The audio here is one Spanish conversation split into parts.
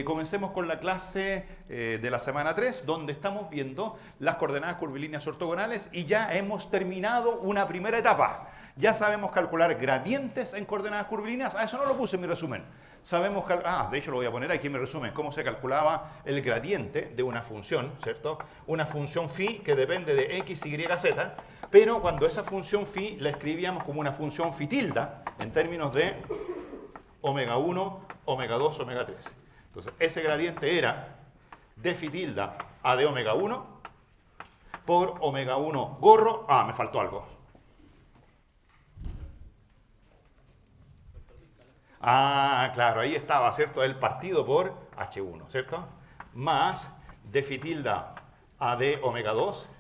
Comencemos con la clase de la semana 3, donde estamos viendo las coordenadas curvilíneas ortogonales y ya hemos terminado una primera etapa. Ya sabemos calcular gradientes en coordenadas curvilíneas. Eso no lo puse en mi resumen. Sabemos de hecho lo voy a poner aquí en mi resumen, cómo se calculaba el gradiente de una función, ¿cierto? Una función phi que depende de x, y, z, pero cuando esa función phi la escribíamos como una función phi tilde, en términos de omega 1, omega 2, omega 3. Entonces, ese gradiente era de phi tilde a de omega 1 por omega 1 gorro. Me faltó algo. Claro, ahí estaba, ¿cierto? El partido por H1, ¿cierto? Más de phi tilde a de omega 2,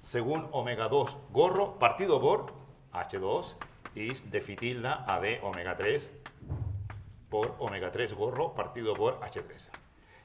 según omega 2 gorro, partido por H2, is de phi tilde a de omega 3 por omega 3 gorro, partido por H3.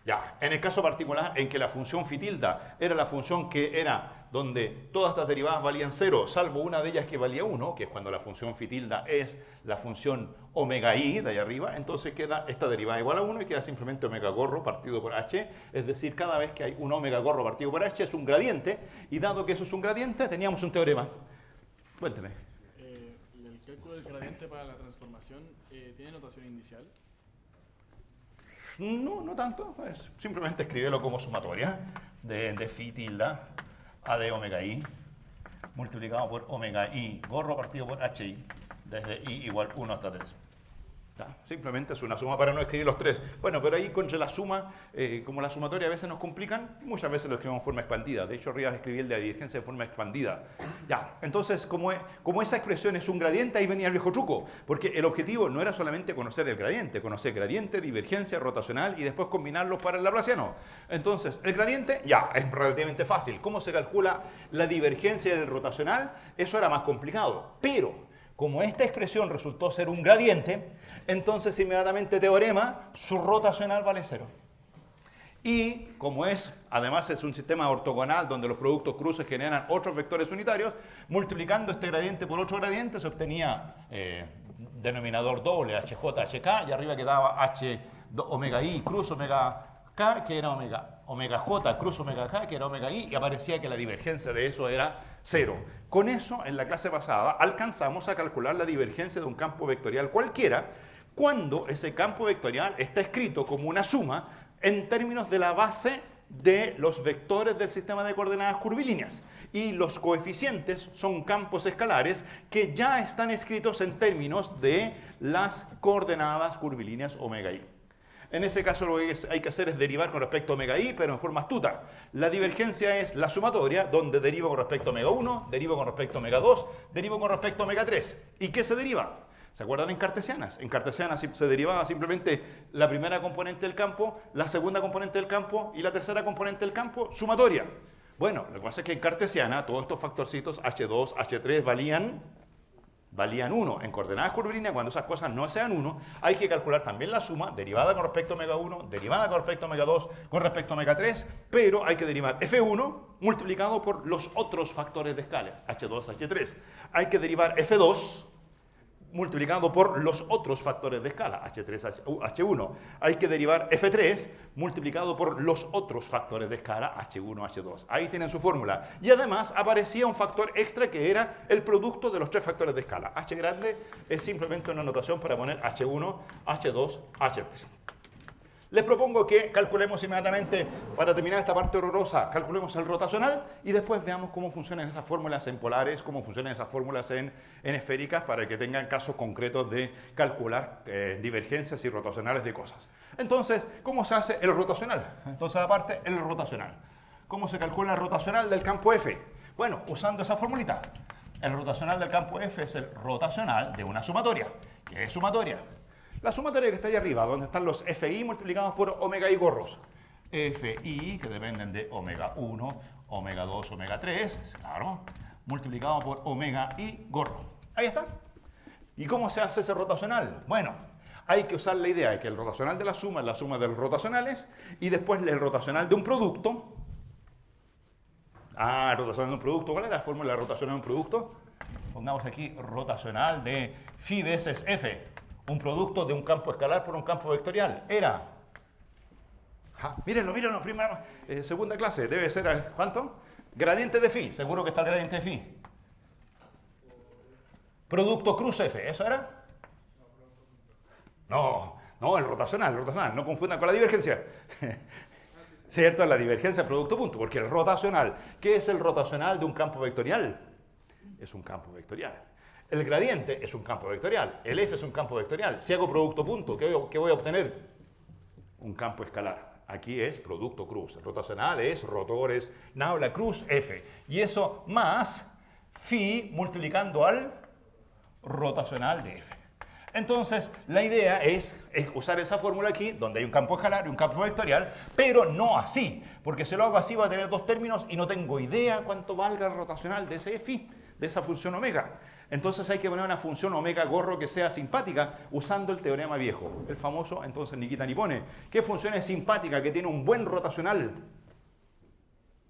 Ya, en el caso particular en que la función phi tilde era la función que era donde todas estas derivadas valían 0, salvo una de ellas que valía 1, que es cuando la función phi tilde es la función omega i de ahí arriba, entonces queda esta derivada igual a 1 y queda simplemente omega gorro partido por h, es decir, cada vez que hay un omega gorro partido por h es un gradiente, y dado que eso es un gradiente, teníamos un teorema. Cuénteme. ¿El cálculo del gradiente para la transformación tiene notación inicial? No tanto, simplemente escríbelo como sumatoria de phi tilde a de omega i multiplicado por omega i gorro partido por hi desde i igual 1 hasta 3. Simplemente es una suma para no escribir los tres. Bueno, pero ahí contra la suma, como la sumatoria a veces nos complican, muchas veces lo escribimos en forma expandida. De hecho, arriba escribí el de la divergencia de forma expandida. Ya, entonces, como esa expresión es un gradiente, ahí venía el viejo truco. Porque el objetivo no era solamente conocer el gradiente, conocer gradiente, divergencia, rotacional y después combinarlos para el laplaciano. Entonces, el gradiente, ya, es relativamente fácil. ¿Cómo se calcula la divergencia del rotacional? Eso era más complicado. Pero, como esta expresión resultó ser un gradiente, entonces inmediatamente teorema, su rotacional vale 0. Y como además es un sistema ortogonal donde los productos cruces generan otros vectores unitarios, multiplicando este gradiente por otro gradiente se obtenía denominador doble, HJ, HK, y arriba quedaba H omega I cruz omega K, que era omega J cruz omega K, que era omega I, y aparecía que la divergencia de eso era 0. Con eso, en la clase pasada, alcanzamos a calcular la divergencia de un campo vectorial cualquiera cuando ese campo vectorial está escrito como una suma en términos de la base de los vectores del sistema de coordenadas curvilíneas. Y los coeficientes son campos escalares que ya están escritos en términos de las coordenadas curvilíneas omega i. En ese caso lo que hay que hacer es derivar con respecto a omega i, pero en forma astuta. La divergencia es la sumatoria, donde derivo con respecto a omega 1, derivo con respecto a omega 2, derivo con respecto a omega 3. ¿Y qué se deriva? ¿Se acuerdan en cartesianas? En cartesianas se derivaba simplemente la primera componente del campo, la segunda componente del campo y la tercera componente del campo, sumatoria. Bueno, lo que pasa es que en cartesiana todos estos factorcitos H2, H3 valían 1. En coordenadas curvilíneas, cuando esas cosas no sean 1, hay que calcular también la suma, derivada con respecto a omega 1, derivada con respecto a omega 2, con respecto a omega 3, pero hay que derivar F1 multiplicado por los otros factores de escala, H2, H3. Hay que derivar F2 multiplicado por los otros factores de escala, H3, H1. Hay que derivar F3 multiplicado por los otros factores de escala, H1, H2. Ahí tienen su fórmula. Y además aparecía un factor extra que era el producto de los tres factores de escala. H grande es simplemente una notación para poner H1, H2, H3. Les propongo que calculemos inmediatamente, para terminar esta parte horrorosa, calculemos el rotacional y después veamos cómo funcionan esas fórmulas en polares, cómo funcionan esas fórmulas en esféricas, para que tengan casos concretos de calcular divergencias y rotacionales de cosas. Entonces, ¿cómo se hace el rotacional? Entonces, aparte, el rotacional. ¿Cómo se calcula el rotacional del campo F? Bueno, usando esa formulita. El rotacional del campo F es el rotacional de una sumatoria. ¿Qué es sumatoria? La sumatoria que está ahí arriba, donde están los FI multiplicados por omega i gorros. FI, que dependen de omega 1, omega 2, omega 3, claro, multiplicado por omega i gorro. Ahí está. ¿Y cómo se hace ese rotacional? Bueno, hay que usar la idea de que el rotacional de la suma es la suma de los rotacionales y después el rotacional de un producto. El rotacional de un producto. ¿Cuál era la fórmula de rotacional de un producto? Pongamos aquí rotacional de phi veces f. Un producto de un campo escalar por un campo vectorial era Mírenlo, primera, segunda clase, debe ser, ¿cuánto? Gradiente de phi, seguro que está el gradiente de phi. Producto cruz F, ¿eso era? No, el rotacional, no confundan con la divergencia. ¿Cierto? La divergencia producto punto, porque el rotacional, ¿qué es el rotacional de un campo vectorial? Es un campo vectorial. El gradiente es un campo vectorial, el F es un campo vectorial. Si hago producto punto, ¿qué voy a obtener? Un campo escalar. Aquí es producto cruz. El rotacional es rotores, la cruz F. Y eso más phi multiplicando al rotacional de F. Entonces, la idea es usar esa fórmula aquí, donde hay un campo escalar y un campo vectorial, pero no así, porque si lo hago así va a tener dos términos y no tengo idea cuánto valga el rotacional de ese phi, de esa función omega. Entonces hay que poner una función omega gorro que sea simpática usando el teorema viejo, el famoso, entonces Nikita ni pone. ¿Qué función es simpática que tiene un buen rotacional?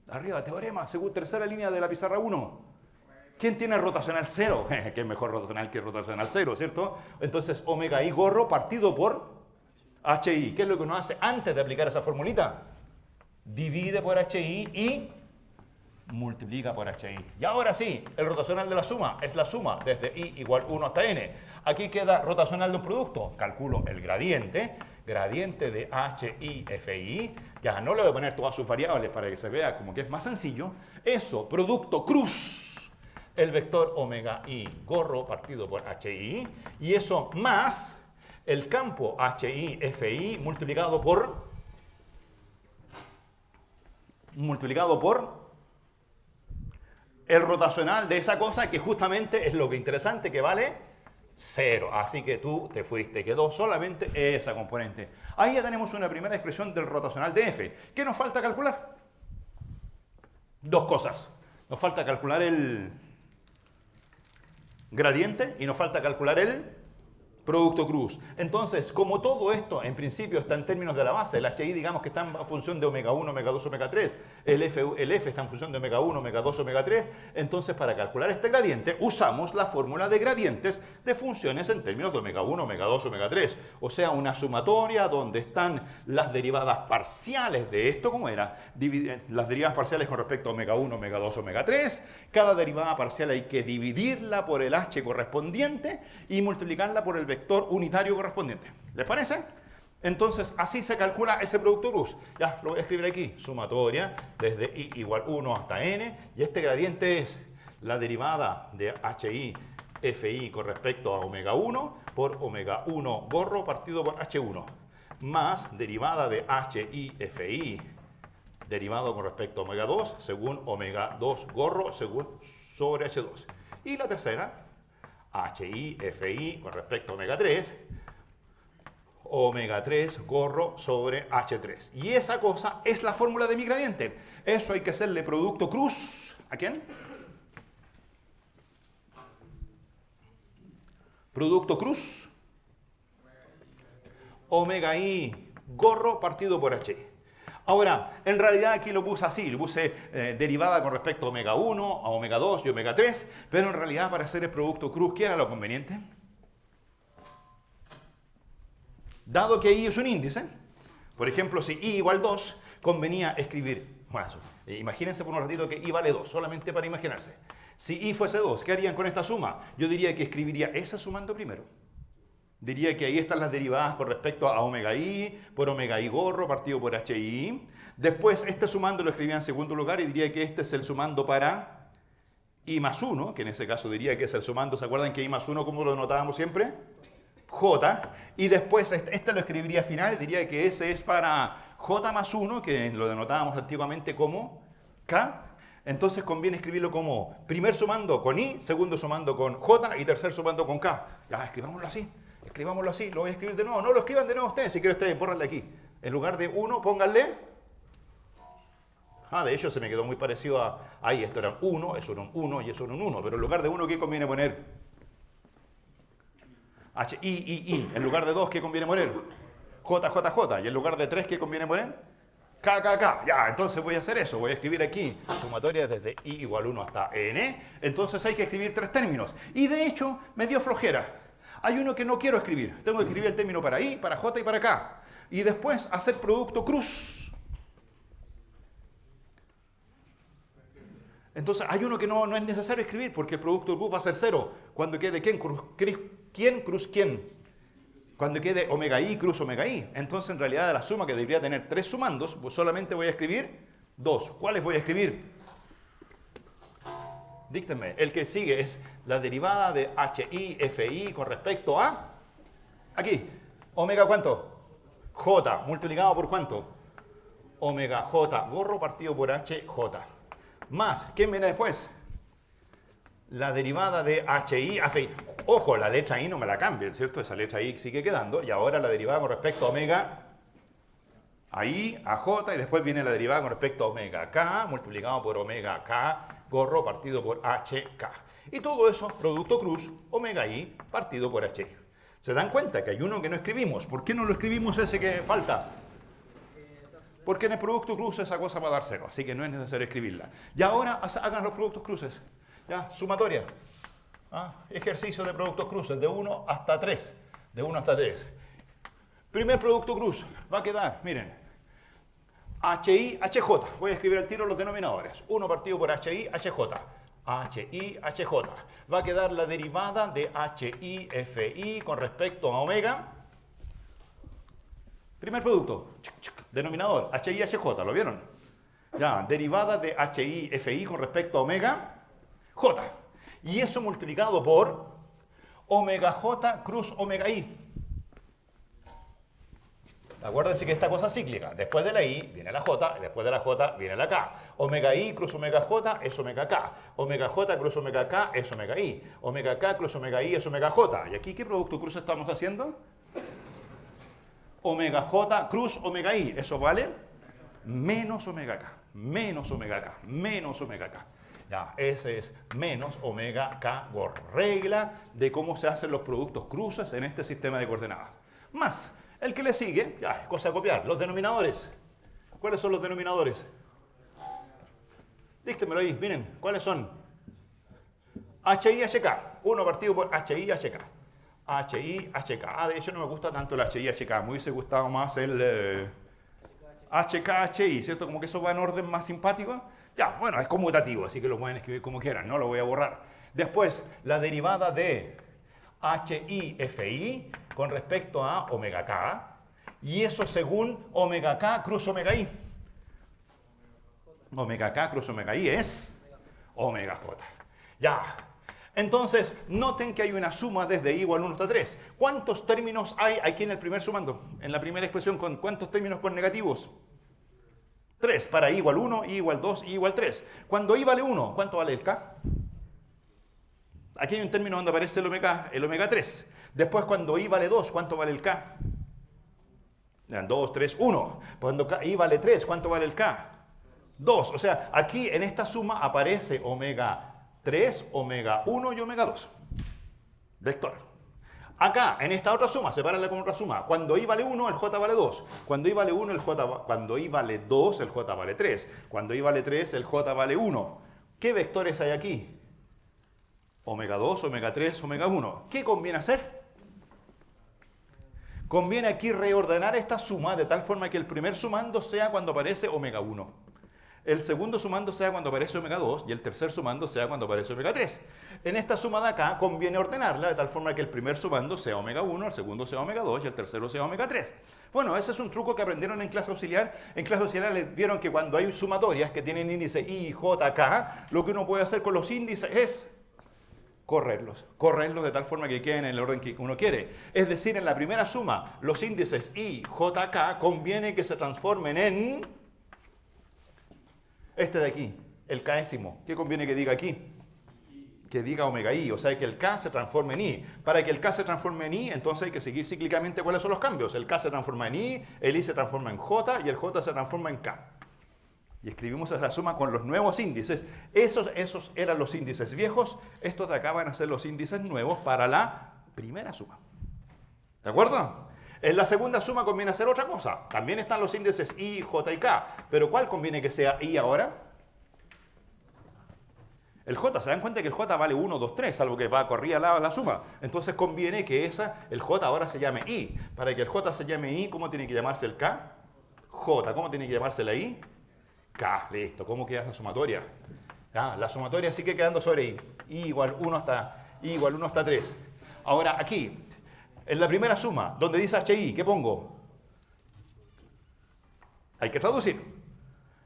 Arriba, teorema, tercera línea de la pizarra 1. ¿Quién tiene rotacional 0? ¿Qué es mejor rotacional que rotacional 0, cierto? Entonces, omega i gorro partido por hi. ¿Qué es lo que uno hace antes de aplicar esa formulita? Divide por hi y multiplica por hi. Y ahora sí, el rotacional de la suma es la suma desde i igual 1 hasta n. Aquí queda rotacional de un producto. Calculo el gradiente de hi fi. Ya no le voy a poner todas sus variables para que se vea como que es más sencillo. Eso, producto cruz. El vector omega i gorro partido por hi, y eso más el campo hi fi multiplicado por el rotacional de esa cosa, que justamente es lo que interesante, que vale 0. Así que tú te fuiste, quedó solamente esa componente. Ahí ya tenemos una primera expresión del rotacional de f. ¿Qué nos falta calcular? Dos cosas. Nos falta calcular el gradiente y nos falta calcular el producto cruz. Entonces, como todo esto en principio está en términos de la base, el hi digamos que está en función de omega 1, omega 2, omega 3, el F está en función de omega 1, omega 2, omega 3, entonces para calcular este gradiente usamos la fórmula de gradientes de funciones en términos de omega 1, omega 2, omega 3, o sea, una sumatoria donde están las derivadas parciales de esto, ¿cómo era? Las derivadas parciales con respecto a omega 1, omega 2, omega 3, cada derivada parcial hay que dividirla por el h correspondiente y multiplicarla por el vector unitario correspondiente. ¿Les parece? Entonces, así se calcula ese producto cruz. Ya, lo voy a escribir aquí. Sumatoria desde i igual 1 hasta n. Y este gradiente es la derivada de hi fi con respecto a omega 1 por omega 1 gorro partido por h1. Más derivada de hi fi derivado con respecto a omega 2 según omega 2 gorro sobre h2. Y la tercera, hi fi con respecto a omega 3, omega 3 gorro sobre h3. Y esa cosa es la fórmula de mi gradiente. Eso hay que hacerle producto cruz. ¿A quién? Producto cruz. Omega i gorro partido por h. Ahora, en realidad aquí lo puse así, lo puse derivada con respecto a omega 1, a omega 2 y omega 3, pero en realidad para hacer el producto cruz, ¿qué era lo conveniente? Dado que i es un índice, por ejemplo, si i igual 2, convenía escribir, bueno, imagínense por un ratito que i vale 2, solamente para imaginarse. Si i fuese 2, ¿qué harían con esta suma? Yo diría que escribiría esa sumando primero. Diría que ahí están las derivadas con respecto a omega i por omega i gorro partido por hi. Después este sumando lo escribía en segundo lugar y diría que este es el sumando para i más 1, que en ese caso diría que es el sumando, ¿se acuerdan que i más 1 cómo lo denotábamos siempre? J. Y después este lo escribiría final, diría que ese es para j más 1, que lo denotábamos antiguamente como k. Entonces conviene escribirlo como primer sumando con i, segundo sumando con j y tercer sumando con k. Ya, escribámoslo así. Escribámoslo así, lo voy a escribir de nuevo. No lo escriban de nuevo ustedes, si quieren ustedes, bórrenle aquí. En lugar de 1, pónganle. De hecho se me quedó muy parecido a ahí. Esto era 1, eso era un 1 y eso era un 1. Pero en lugar de 1, ¿qué conviene poner? H, I. En lugar de 2, ¿qué conviene poner? J. Y en lugar de 3, ¿qué conviene poner? K. Ya, entonces voy a hacer eso. Voy a escribir aquí sumatoria desde i igual 1 hasta n. Entonces hay que escribir tres términos. Y de hecho me dio flojera. Hay uno que no quiero escribir. Tengo que escribir el término para i, para j y para k. Y después hacer producto cruz. Entonces, hay uno que no es necesario escribir porque el producto cruz va a ser 0. Cuando quede quién cruz quién. Cuando quede omega i cruz omega i. Entonces, en realidad, de la suma que debería tener 3 sumandos, pues solamente voy a escribir 2. ¿Cuáles voy a escribir? Díctenme. El que sigue es la derivada de HI, FI con respecto a... Aquí. Omega, ¿cuánto? J. Multiplicado por ¿cuánto? Omega J. Gorro partido por HJ. Más, ¿quién viene después? La derivada de HI a FI. Ojo, la letra I no me la cambien, ¿cierto? Esa letra I sigue quedando. Y ahora la derivada con respecto a omega a I, a J. Y después viene la derivada con respecto a omega K multiplicado por omega K, gorro partido por HK. Y todo eso, producto cruz, omega I partido por HI. ¿Se dan cuenta que hay uno que no escribimos? ¿Por qué no lo escribimos ese que falta? Porque en el producto cruz esa cosa va a dar 0, así que no es necesario escribirla. Y ahora hagan los productos cruces. Ya, sumatoria. Ejercicio de productos cruces, de 1 hasta 3. De 1 hasta 3. Primer producto cruz va a quedar, miren, HI, HJ. Voy a escribir al tiro los denominadores. 1 partido por HI, HJ. HI, HJ. Va a quedar la derivada de HI, FI con respecto a omega. Primer producto, denominador, HI, HJ, ¿lo vieron? Ya, derivada de HI, FI con respecto a omega J. Y eso multiplicado por omega J cruz omega I. Acuérdense que esta cosa es cíclica. Después de la I viene la J, y después de la J viene la K. Omega I cruz omega J es omega K. Omega J cruz omega K es omega I. Omega K cruz omega I es omega J. ¿Y aquí qué producto cruz estamos haciendo? Omega J cruz omega I. Eso vale menos omega K. Menos omega K. Menos omega K. Ya, ese es menos omega K gorro. Regla de cómo se hacen los productos cruces en este sistema de coordenadas. Más, el que le sigue, ya, es cosa de copiar. Los denominadores. ¿Cuáles son los denominadores? Díctemelo ahí, miren, ¿cuáles son? HI, HK. 1 partido por HI, HK. HI, HK. De hecho no me gusta tanto el HI, HK. Me hubiese gustado más el HK, HI, ¿cierto? Como que eso va en orden más simpático. Ya, bueno, es conmutativo, así que lo pueden escribir como quieran, no lo voy a borrar. Después, la derivada de HI, FI con respecto a omega K. Y eso según omega K cruz omega I. Omega K cruz omega I es omega J. Ya. Entonces, noten que hay una suma desde I igual 1 hasta 3. ¿Cuántos términos hay aquí en el primer sumando? En la primera expresión, ¿cuántos términos con negativos? 3. Para I igual 1, I igual 2, I igual 3. Cuando I vale 1, ¿cuánto vale el K? Aquí hay un término donde aparece el omega 3. Después, cuando I vale 2, ¿cuánto vale el K? 2, 3, 1. Cuando I vale 3, ¿cuánto vale el K? 2. O sea, aquí en esta suma aparece omega 3, omega 1 y omega 2. Vector. Acá, en esta otra suma, sepárala con otra suma. Cuando I vale 1, el J vale 2. Cuando I vale 1, cuando I vale 2, el J vale 3. Cuando I vale 3, el J vale 1. ¿Qué vectores hay aquí? Omega 2, omega 3, omega 1. ¿Qué conviene hacer? Conviene aquí reordenar esta suma de tal forma que el primer sumando sea cuando aparece omega 1. El segundo sumando sea cuando aparece omega 2 y el tercer sumando sea cuando aparece omega 3. En esta suma de acá conviene ordenarla de tal forma que el primer sumando sea omega 1, el segundo sea omega 2 y el tercero sea omega 3. Bueno, ese es un truco que aprendieron en clase auxiliar. En clase auxiliar les vieron que cuando hay sumatorias que tienen índice I, J, K, lo que uno puede hacer con los índices es correrlos de tal forma que queden en el orden que uno quiere. Es decir, en la primera suma, los índices I, J, K conviene que se transformen en este de aquí, el késimo. ¿Qué conviene que diga aquí? Que diga omega I, o sea que el K se transforme en I. Para que el K se transforme en I, entonces hay que seguir cíclicamente cuáles son los cambios. El K se transforma en I, el I se transforma en J y el J se transforma en K. Y escribimos esa suma con los nuevos índices. Esos eran los índices viejos. Estos de acá van a ser los índices nuevos para la primera suma. ¿De acuerdo? En la segunda suma conviene hacer otra cosa. También están los índices I, J y K. Pero ¿cuál conviene que sea I ahora? El J. ¿Se dan cuenta que el J vale 1, 2, 3? Salvo que va corrida la suma. Entonces conviene que el J ahora se llame I. Para que el J se llame I, ¿cómo tiene que llamarse el K? J. ¿Cómo tiene que llamarse la I? K. Listo. ¿Cómo queda esa sumatoria? Ya, la sumatoria sigue quedando sobre I. I igual 1 hasta 3. Ahora, aquí, en la primera suma, donde dice HI, ¿qué pongo? Hay que traducir.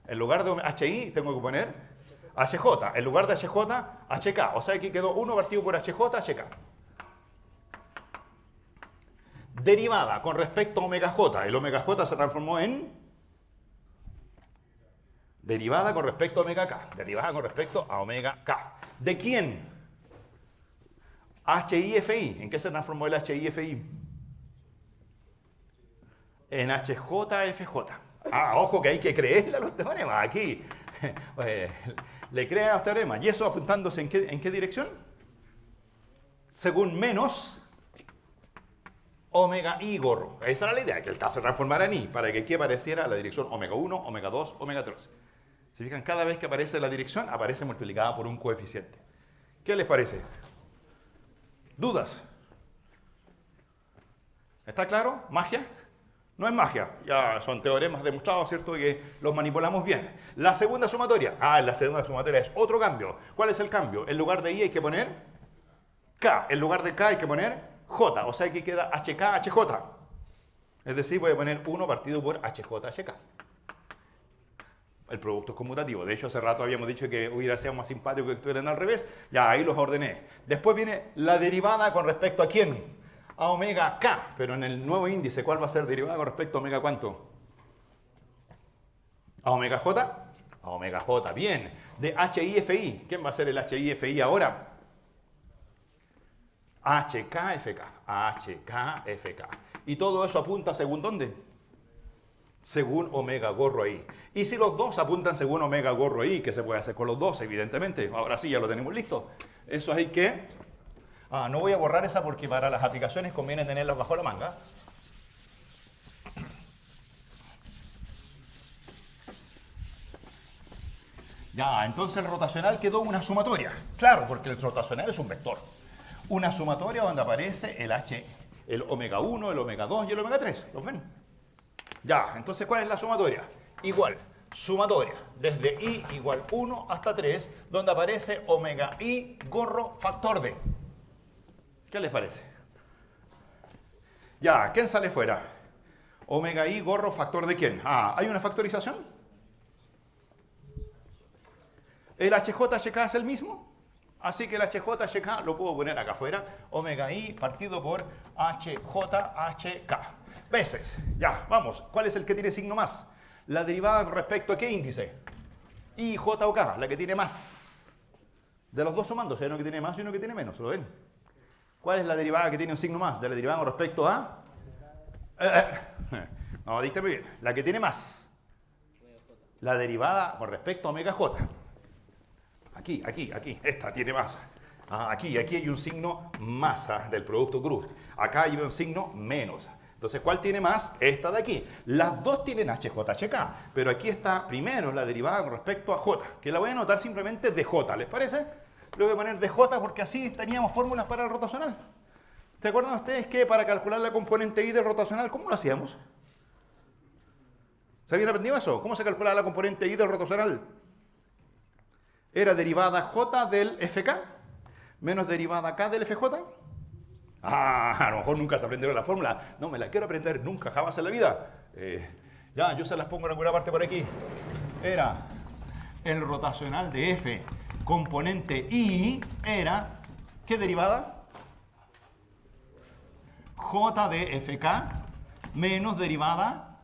En lugar de HI, tengo que poner HJ. En lugar de HJ, HK. O sea, aquí quedó 1 partido por HJ, HK. Derivada con respecto a omega J. El omega J se transformó en derivada con respecto a omega K. Derivada con respecto a omega K. ¿De quién? HIFI. ¿En qué se transformó el HIFI? En HJFJ. Ah, ojo que hay que creerle a los teoremas. Aquí le creen a los teoremas. ¿Y eso apuntándose en qué dirección? Según menos omega I gorro. Esa era la idea, que el K se transformara en I, para que aquí apareciera la dirección omega 1, omega 2, omega 3. Si fijan, cada vez que aparece la dirección, aparece multiplicada por un coeficiente. ¿Qué les parece? ¿Dudas? ¿Está claro? ¿Magia? No es magia, ya son teoremas demostrados, ¿cierto? Que los manipulamos bien. La segunda sumatoria. La segunda sumatoria es otro cambio. ¿Cuál es el cambio? En lugar de I hay que poner K. En lugar de K hay que poner J, o sea que queda HK, HJ. Es decir, voy a poner 1 partido por HJ, HK. El producto es conmutativo. De hecho, hace rato habíamos dicho que hubiera sido más simpático que estuvieran al revés. Ya, ahí los ordené. Después viene la derivada con respecto a quién. A omega K. Pero en el nuevo índice, ¿cuál va a ser derivada con respecto a omega cuánto? ¿A omega J? A omega J, bien. De HIFI. ¿Quién va a ser el HIFI ahora? HKFK, HKFK. Y todo eso apunta según ¿dónde? Según omega gorro I. Y si los dos apuntan según omega gorro I, ¿qué se puede hacer con los dos? Evidentemente, ahora sí ya lo tenemos listo. Eso hay que... no voy a borrar esa porque para las aplicaciones conviene tenerlas bajo la manga. Ya, entonces el rotacional quedó una sumatoria. Claro, porque el rotacional es un vector. Una sumatoria donde aparece el omega 1, el omega 2 y el omega 3. ¿Los ven? Ya, entonces, ¿cuál es la sumatoria? Igual, sumatoria, desde I igual 1 hasta 3, donde aparece omega I gorro factor D. ¿Qué les parece? Ya, ¿quién sale fuera? Omega I gorro factor de quién. ¿Hay una factorización? ¿El HJHK es el mismo? Así que el HJHK lo puedo poner acá afuera. Omega I partido por HJHK. Veces. Ya, vamos. ¿Cuál es el que tiene signo más? La derivada con respecto a qué índice. I, J o K, la que tiene más. De los dos sumandos, hay uno que tiene más y uno que tiene menos. ¿Lo ven? ¿Cuál es la derivada que tiene un signo más? De la derivada con respecto a... No, diste muy bien. La que tiene más. La derivada con respecto a omega J. Aquí. Esta tiene más. Aquí hay un signo más del producto cruz. Acá hay un signo menos. Entonces, ¿cuál tiene más? Esta de aquí. Las dos tienen HJHK, pero aquí está primero la derivada con respecto a J, que la voy a anotar simplemente de J, ¿les parece? Le voy a poner de J porque así teníamos fórmulas para el rotacional. ¿Se acuerdan ustedes que para calcular la componente I del rotacional, cómo lo hacíamos? ¿Se habían aprendido eso? ¿Cómo se calculaba la componente I del rotacional? Era derivada J del FK menos derivada K del FJ. A lo mejor nunca se aprendieron la fórmula. No, me la quiero aprender nunca, jamás en la vida. Ya, yo se las pongo en alguna parte por aquí. Era el rotacional de F, componente I, era, ¿qué derivada? J de FK menos derivada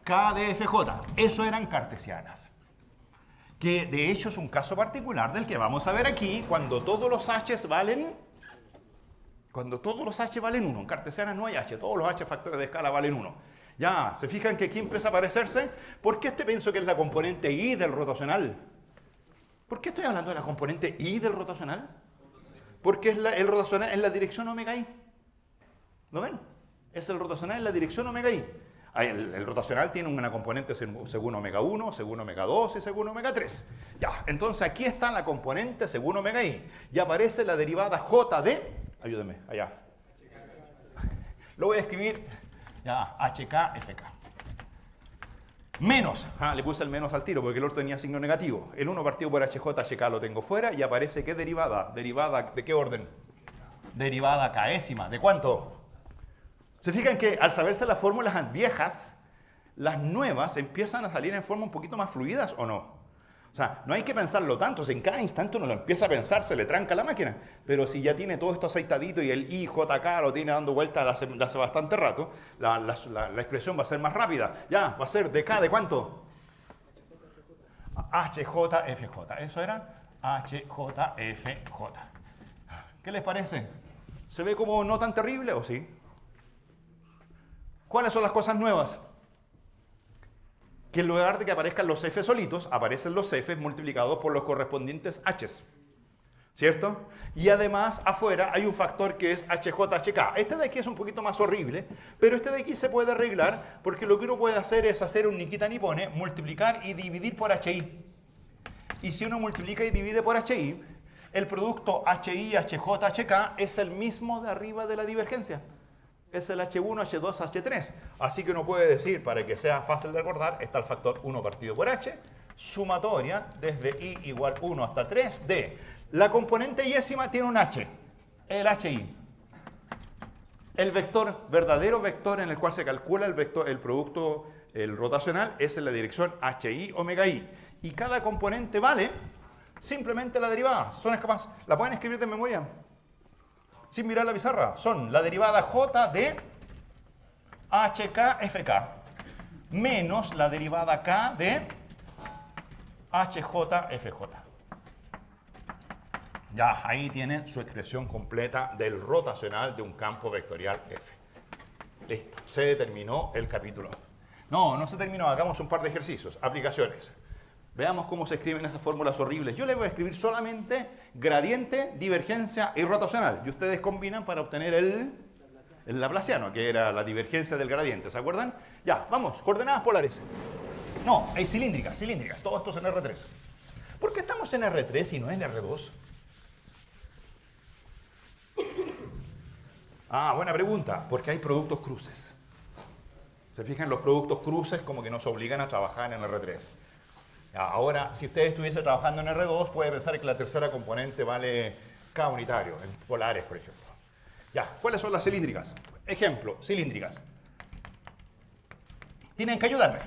K de FJ. Eso eran cartesianas. Que de hecho es un caso particular del que vamos a ver aquí cuando todos los H's valen... Cuando todos los H valen 1, en cartesianas no hay H, todos los H factores de escala valen 1. Ya, ¿se fijan que aquí empieza a parecerse? ¿Por qué pienso que es la componente I del rotacional? ¿Por qué estoy hablando de la componente I del rotacional? Porque es el rotacional en la dirección omega I. ¿Lo ven? Es el rotacional en la dirección omega I. El rotacional tiene una componente según omega 1, según omega 2 y según omega 3. Ya, entonces aquí está la componente según omega I. Y aparece la derivada J de... Ayúdenme, allá. Lo voy a escribir ya, HKFK. Menos, le puse el menos al tiro porque el otro tenía signo negativo. El 1 partido por HJ lo tengo fuera y aparece ¿qué derivada? ¿Derivada de qué orden? Derivada késima. ¿De cuánto? Se fijan que al saberse las fórmulas viejas, las nuevas empiezan a salir en forma un poquito más fluidas, ¿o no? O sea, no hay que pensarlo tanto. En cada instante uno lo empieza a pensar, se le tranca la máquina. Pero si ya tiene todo esto aceitadito y el IJK lo tiene dando vuelta de hace bastante rato, la expresión va a ser más rápida. Ya, va a ser de K, ¿de cuánto? HJFJ. Eso era HJFJ. ¿Qué les parece? ¿Se ve como no tan terrible o sí? ¿Cuáles son las cosas nuevas? Que en lugar de que aparezcan los F solitos, aparecen los F multiplicados por los correspondientes H's. ¿Cierto? Y además, afuera hay un factor que es HJHK. Este de aquí es un poquito más horrible, pero este de aquí se puede arreglar porque lo que uno puede hacer es hacer un Nikita ni pone, multiplicar y dividir por HI. Y si uno multiplica y divide por HI, el producto HI, HJ, HK es el mismo de arriba de la divergencia. Es el H1, H2, H3. Así que uno puede decir, para que sea fácil de recordar, está el factor 1 partido por H, sumatoria desde I igual 1 hasta 3 de la componente yésima tiene un H, el HI. El vector, verdadero vector en el cual se calcula el producto rotacional es en la dirección HI omega I. Y cada componente vale simplemente la derivada. ¿Son capaces? ¿La pueden escribir de memoria? Sin mirar la pizarra, son la derivada J de HKFK menos la derivada K de HJFJ. Ya, ahí tienen su expresión completa del rotacional de un campo vectorial F. Listo, se determinó el capítulo. No se terminó, hagamos un par de ejercicios, aplicaciones. Veamos cómo se escriben esas fórmulas horribles. Yo les voy a escribir solamente gradiente, divergencia y rotacional. Y ustedes combinan para obtener el laplaciano, que era la divergencia del gradiente. ¿Se acuerdan? Ya, vamos, coordenadas polares. No, hay cilíndricas. Todo esto es en R3. ¿Por qué estamos en R3 y no en R2? Buena pregunta. Porque hay productos cruces. ¿Se fijan? Los productos cruces como que nos obligan a trabajar en R3. Ahora, si usted estuviese trabajando en R2, puede pensar que la tercera componente vale K unitario, en polares, por ejemplo. Ya, ¿cuáles son las cilíndricas? Ejemplo, cilíndricas. Tienen que ayudarme.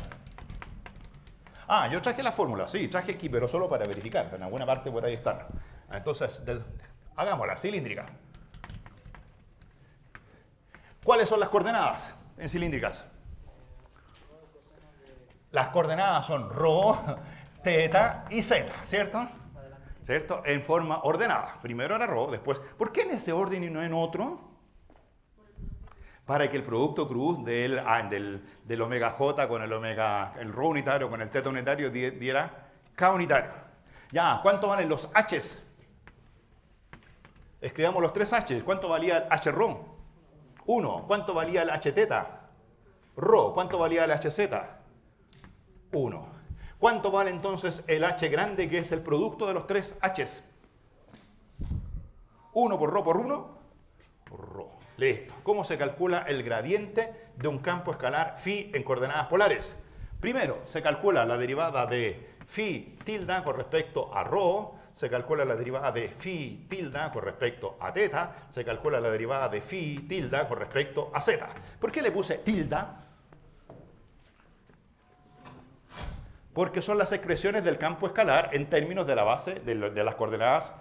Yo traje la fórmula, sí, traje aquí, pero solo para verificar. En alguna parte por ahí están. Entonces, hagámosla, cilíndrica. ¿Cuáles son las coordenadas en cilíndricas? Las coordenadas son ρ, teta y zeta, ¿cierto? ¿Cierto? En forma ordenada. Primero era ρ, después... ¿Por qué en ese orden y no en otro? Para que el producto cruz del omega j con el ρ unitario con el teta unitario diera k unitario. Ya, ¿cuánto valen los h's? Escribamos los tres h's. ¿Cuánto valía el h ρ? 1. ¿Cuánto valía el h teta? ρ. ¿Cuánto valía el h zeta? 1. ¿Cuánto vale entonces el h grande, que es el producto de los tres h's? 1 por ρ por 1, ρ. Listo. ¿Cómo se calcula el gradiente de un campo escalar phi en coordenadas polares? Primero, se calcula la derivada de phi tilde con respecto a ρ, se calcula la derivada de phi tilde con respecto a teta, se calcula la derivada de phi tilde con respecto a zeta. ¿Por qué le puse tilde? Porque son las expresiones del campo escalar en términos de la base de las coordenadas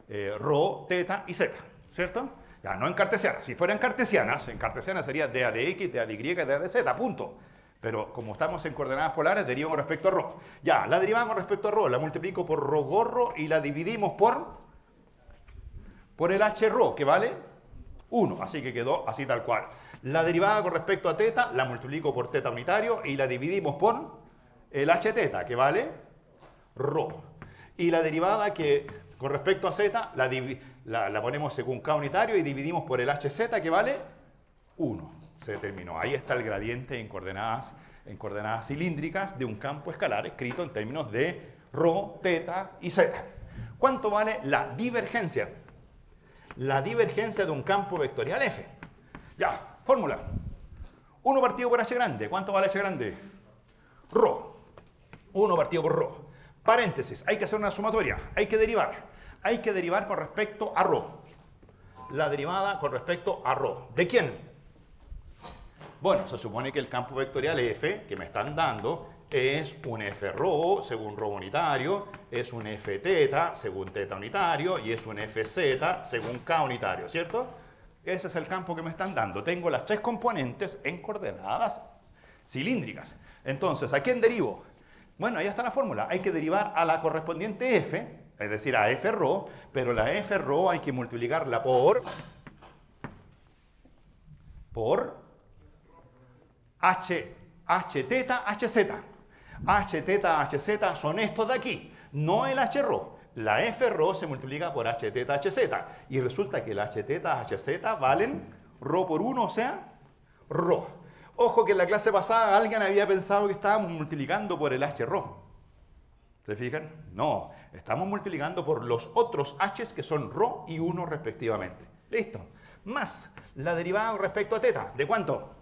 ρ, teta y zeta, ¿cierto? Ya, no en cartesianas. Si fueran cartesianas, en cartesianas sería dA de x, dA de y, dA de z, punto. Pero como estamos en coordenadas polares, deriva con respecto a ρ. Ya, la derivada con respecto a ρ la multiplico por ρ gorro y la dividimos por el h ρ, que vale 1. Así que quedó así tal cual. La derivada con respecto a teta la multiplico por teta unitario y la dividimos por el h teta, que vale ρ. Y la derivada que con respecto a z la ponemos según k unitario y dividimos por el hz, que vale 1. Se terminó. Ahí está el gradiente en coordenadas cilíndricas de un campo escalar escrito en términos de ρ, teta y z. ¿Cuánto vale la divergencia? La divergencia de un campo vectorial F. Ya, fórmula. 1 partido por h grande. ¿Cuánto vale h grande? Rho. 1 partido por Rho. Paréntesis, hay que hacer una sumatoria, hay que derivar. Hay que derivar con respecto a Rho. La derivada con respecto a Rho. ¿De quién? Bueno, se supone que el campo vectorial F que me están dando es un F Rho según Rho unitario, es un F teta según teta unitario y es un F z según K unitario, ¿cierto? Ese es el campo que me están dando. Tengo las tres componentes en coordenadas cilíndricas. Entonces, ¿a quién derivo? Bueno, ahí está la fórmula. Hay que derivar a la correspondiente F, es decir, a F Rho, pero la F Rho hay que multiplicarla por H teta, HZ. H teta, HZ son estos de aquí, no el H Rho. La F Rho se multiplica por H teta, HZ. Y resulta que el H teta, HZ valen Rho por 1, o sea, Rho. Ojo que en la clase pasada alguien había pensado que estábamos multiplicando por el H Rho. ¿Se fijan? No, estamos multiplicando por los otros H's que son Rho y 1 respectivamente. Listo. Más la derivada con respecto a teta. ¿De cuánto?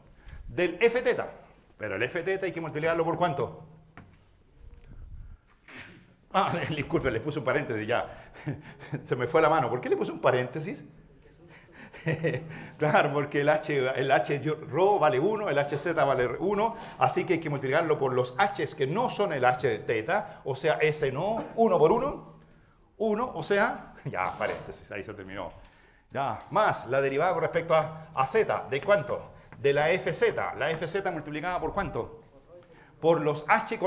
Del F teta. Pero el F teta hay que multiplicarlo por ¿cuánto? Ah, disculpe, le puse un paréntesis ya. Se me fue la mano. ¿Por qué le puse un paréntesis? Claro, porque el H Rho vale 1, el HZ vale 1, así que hay que multiplicarlo por los H's que no son el H teta, o sea, ese no, 1 por 1, o sea, ya, paréntesis, ahí se terminó. Ya, más la derivada con respecto a Z, ¿de cuánto? De la FZ, la FZ multiplicada por ¿cuánto? Por los H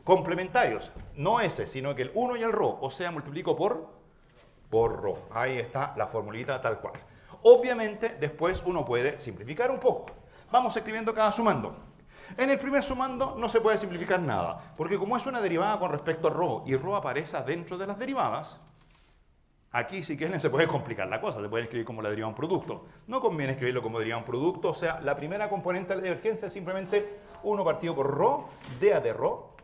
complementarios, no ese, sino que el 1 y el Rho, o sea, multiplico por Rho. Ahí está la formulita tal cual. Obviamente, después uno puede simplificar un poco. Vamos escribiendo cada sumando. En el primer sumando no se puede simplificar nada, porque como es una derivada con respecto a Rho, y Rho aparece dentro de las derivadas, aquí si quieren se puede complicar la cosa, se puede escribir como la derivada de un producto. No conviene escribirlo como derivada de un producto, o sea, la primera componente de la divergencia es simplemente 1 partido por Rho, dA de Rho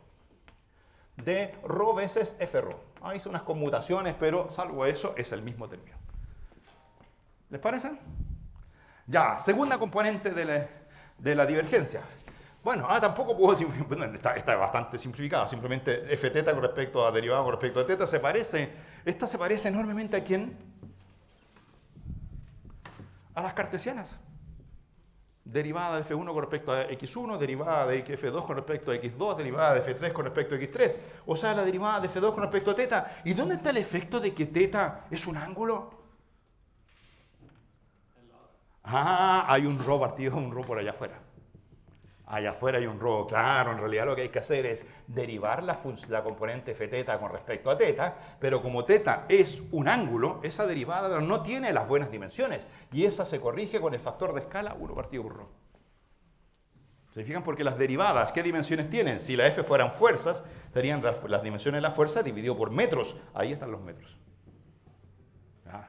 veces F Rho. Ahí son unas conmutaciones, pero salvo eso, es el mismo término. ¿Les parece? Ya, segunda componente de la divergencia. Bueno, tampoco puedo... Bueno, está bastante simplificado. Simplemente F teta con respecto a derivada con respecto a teta se parece... Esta se parece enormemente ¿a quién? A las cartesianas. Derivada de F1 con respecto a X1, derivada de F2 con respecto a X2, derivada de F3 con respecto a X3. O sea, la derivada de F2 con respecto a teta. ¿Y dónde está el efecto de que teta es un ángulo? Ah, hay un Rho partido, un Rho por allá afuera. Allá afuera hay un Rho, claro, en realidad lo que hay que hacer es derivar la componente F teta con respecto a teta, pero como teta es un ángulo, esa derivada no tiene las buenas dimensiones y esa se corrige con el factor de escala 1 partido por Rho. ¿Se fijan? Porque las derivadas, ¿qué dimensiones tienen? Si la F fueran fuerzas, serían las dimensiones de la fuerza dividido por metros. Ahí están los metros.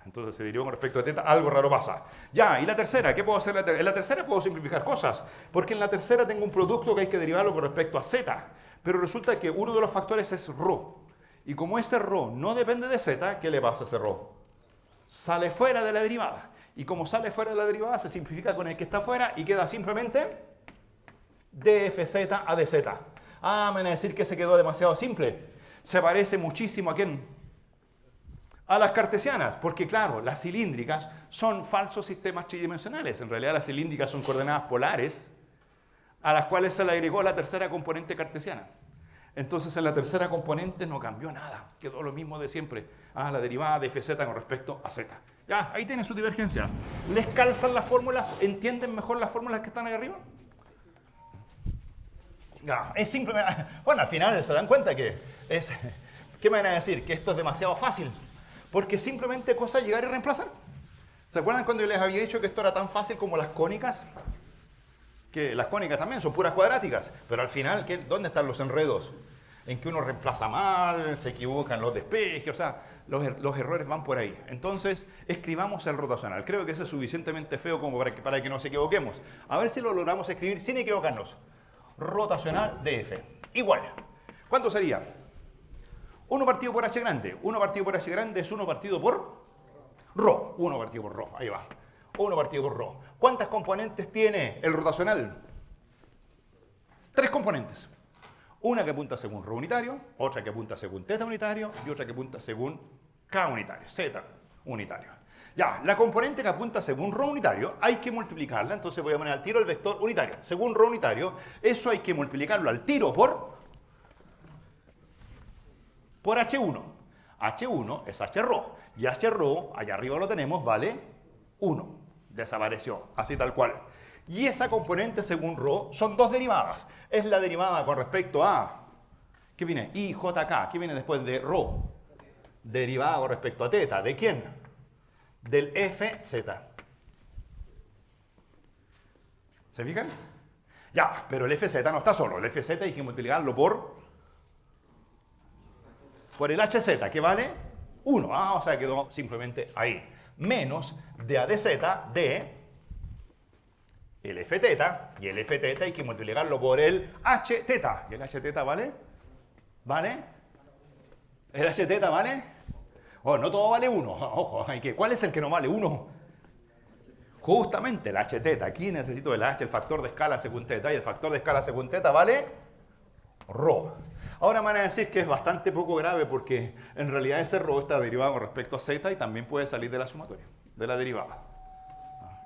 Entonces se derivó con respecto a teta, algo raro pasa. Ya, y la tercera, ¿qué puedo hacer? En la tercera puedo simplificar cosas, porque en la tercera tengo un producto que hay que derivarlo con respecto a z, pero resulta que uno de los factores es Rho. Y como ese Rho no depende de z, ¿qué le pasa a ese Rho? Sale fuera de la derivada. Y como sale fuera de la derivada, se simplifica con el que está fuera y queda simplemente dfz a dz. Ah, me van a decir que se quedó demasiado simple. Se parece muchísimo ¿a quién? A las cartesianas, porque claro, las cilíndricas son falsos sistemas tridimensionales. En realidad las cilíndricas son coordenadas polares a las cuales se le agregó la tercera componente cartesiana. Entonces en la tercera componente no cambió nada, quedó lo mismo de siempre. La derivada de fz con respecto a z. Ya, ahí tienen su divergencia. ¿Les calzan las fórmulas? ¿Entienden mejor las fórmulas que están ahí arriba? Ya, es simplemente... Bueno, al final se dan cuenta que es... ¿Qué me van a decir? Que esto es demasiado fácil. Porque simplemente cosa llegar y reemplazar. ¿Se acuerdan cuando yo les había dicho que esto era tan fácil como las cónicas? Que las cónicas también son puras cuadráticas. Pero al final, ¿dónde están los enredos? En que uno reemplaza mal, se equivocan los despejes, o sea, los errores van por ahí. Entonces, escribamos el rotacional. Creo que ese es suficientemente feo como para que nos equivoquemos. A ver si lo logramos escribir sin equivocarnos. Rotacional de F. Igual. ¿Cuánto sería? 1 partido por H grande. 1 partido por H grande es 1 partido por Rho. 1 partido por Rho. Ahí va. 1 partido por Rho. ¿Cuántas componentes tiene el rotacional? Tres componentes. Una que apunta según ρ unitario, otra que apunta según θ unitario y otra que apunta según K unitario, Z unitario. Ya, la componente que apunta según ρ unitario hay que multiplicarla, entonces voy a poner al tiro el vector unitario. Según ρ unitario, eso hay que multiplicarlo al tiro por H1. H1 es Hρ, y Hρ, allá arriba lo tenemos, vale 1. Desapareció, así tal cual. Y esa componente según ρ son dos derivadas. Es la derivada con respecto a, ¿qué viene? IJK, ¿qué viene después de ρ? Derivada con respecto a θ. ¿De quién? Del Fz. ¿Se fijan? Ya, pero el Fz no está solo. El Fz hay que multiplicarlo por el Hz, que vale 1. O sea, quedó simplemente ahí. Menos de A de Z de el Fθ, y el Fθ hay que multiplicarlo por el Hθ. ¿Y el Hθ vale? ¿Vale? ¿El Hθ vale? Oh, no todo vale 1. Ojo, ¿cuál es el que no vale 1? Justamente el Hθ. Aquí necesito el H, el factor de escala según θ, y el factor de escala según θ vale ρ. Ahora me van a decir que es bastante poco grave porque en realidad ese ρ está derivado con respecto a z y también puede salir de la sumatoria, de la derivada.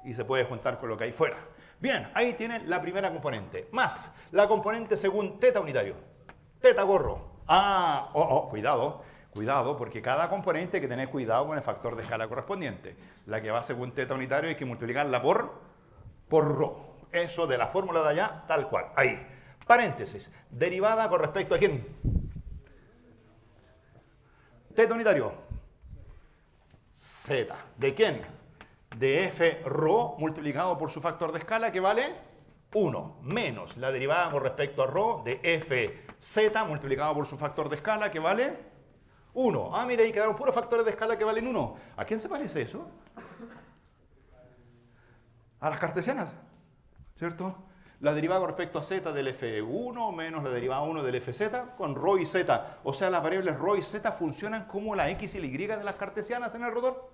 Y se puede juntar con lo que hay fuera. Bien, ahí tienen la primera componente. Más la componente según θ unitario. Θ gorro. Cuidado, porque cada componente hay que tener cuidado con el factor de escala correspondiente. La que va según θ unitario hay que multiplicarla por ρ. Eso de la fórmula de allá, tal cual. Ahí. Paréntesis. Derivada con respecto a quién. θ unitario. Z. ¿De quién? De f ρ multiplicado por su factor de escala, que vale 1, menos la derivada con respecto a ρ de f z multiplicado por su factor de escala, que vale 1. Mira, ahí quedaron puros factores de escala que valen 1. ¿A quién se parece eso? A las cartesianas, ¿cierto? La derivada con respecto a z del f1 menos la derivada 1 del fz con ρ y z. O sea, las variables ρ y z funcionan como la x y la y de las cartesianas en el rotor.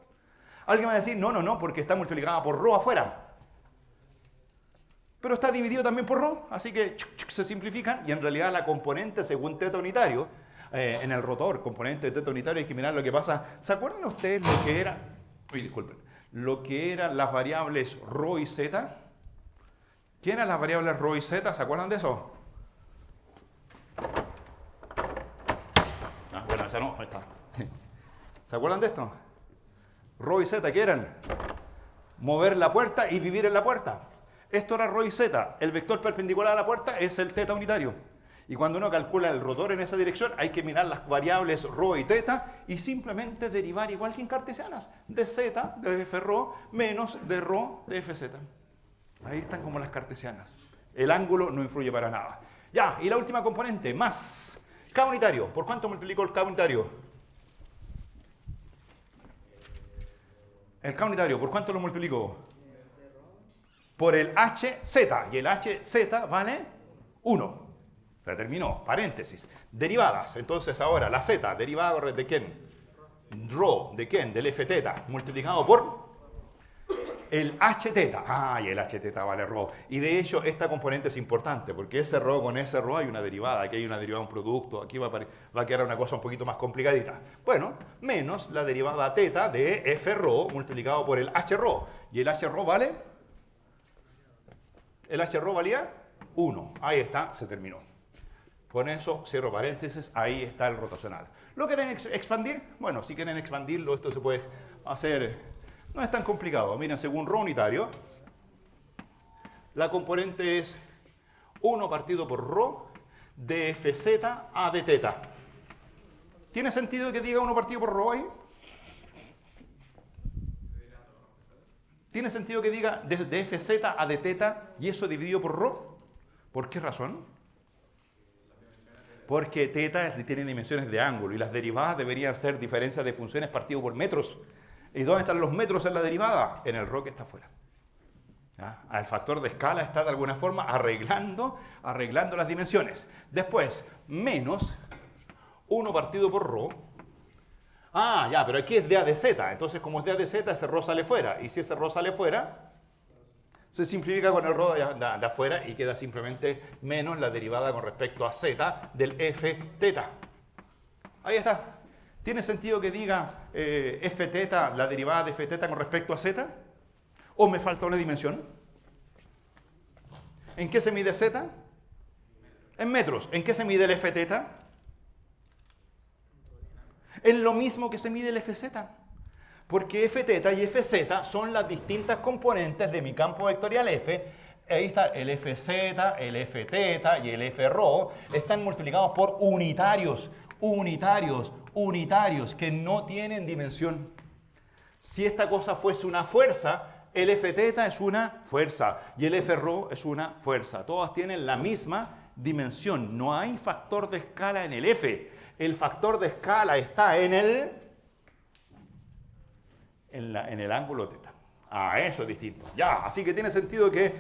Alguien va a decir, no, porque está multiplicada por ρ afuera. Pero está dividido también por ρ, así que se simplifican y en realidad la componente según θ unitario, en el rotor, componente de θ unitario, hay que mirar lo que pasa. ¿Se acuerdan ustedes lo que era? Disculpen. Lo que eran las variables ρ y z. ¿Qué eran las variables ρ y z? ¿Se acuerdan de eso? Bueno, esa no, ahí está. ¿Se acuerdan de esto? Ρ y z, ¿qué eran? Mover la puerta y vivir en la puerta. Esto era ρ y z. El vector perpendicular a la puerta es el θ unitario. Y cuando uno calcula el rotor en esa dirección, hay que mirar las variables ρ y θ y simplemente derivar igual que en cartesianas. De z, de f ρ, menos de ρ, de fz. Ahí están como las cartesianas. El ángulo no influye para nada. Ya, y la última componente, más K unitario. ¿Por cuánto multiplico el K unitario? El K unitario, ¿por cuánto lo multiplico? Por el Hz, y el Hz vale 1. Ya terminó, paréntesis. Derivadas, entonces ahora la z, derivada de quién? Ρ, ¿de quién? Del Fθ, multiplicado por el Hθ. Y el Hθ vale ρ. Y de hecho, esta componente es importante, porque ese ρ con ese ρ hay una derivada, aquí hay una derivada de un producto, aquí va a quedar una cosa un poquito más complicadita. Bueno, menos la derivada θ de f ρ multiplicado por el Hρ. ¿Y el Hρ vale? El Hρ valía 1. Ahí está, se terminó. Con eso, cierro paréntesis, ahí está el rotacional. ¿Lo quieren expandir? Bueno, si quieren expandirlo, esto se puede hacer, no es tan complicado. Miren, según ρ unitario, la componente es 1 partido por ρ de fz a de θ. ¿Tiene sentido que diga 1 partido por ρ ahí? ¿Tiene sentido que diga de fz a de θ y eso dividido por ρ? ¿Por qué razón? Porque θ tiene dimensiones de ángulo y las derivadas deberían ser diferencias de funciones partido por metros. ¿Y dónde están los metros en la derivada? En el ρ que está afuera. El factor de escala está de alguna forma arreglando las dimensiones. Después, menos 1 partido por ρ. Pero aquí es de A de Z. Entonces, como es de A de Z, ese ρ sale fuera. Y si ese ρ sale fuera, Se simplifica con el rho de afuera y queda simplemente menos la derivada con respecto a z del f teta. Ahí está. ¿Tiene sentido que diga f teta, la derivada de f teta con respecto a z? ¿O me falta una dimensión? ¿En qué se mide z? En metros. ¿En qué se mide el f teta? En lo mismo que se mide el fz. Porque f teta y fz son las distintas componentes de mi campo vectorial f. Ahí está el fz, el f teta y el f rho. Están multiplicados por unitarios, que no tienen dimensión. Si esta cosa fuese una fuerza, el f teta es una fuerza y el f rho es una fuerza. Todas tienen la misma dimensión. No hay factor de escala en el f. El factor de escala está en el ángulo teta. Ah, eso es distinto. Ya, así que tiene sentido que,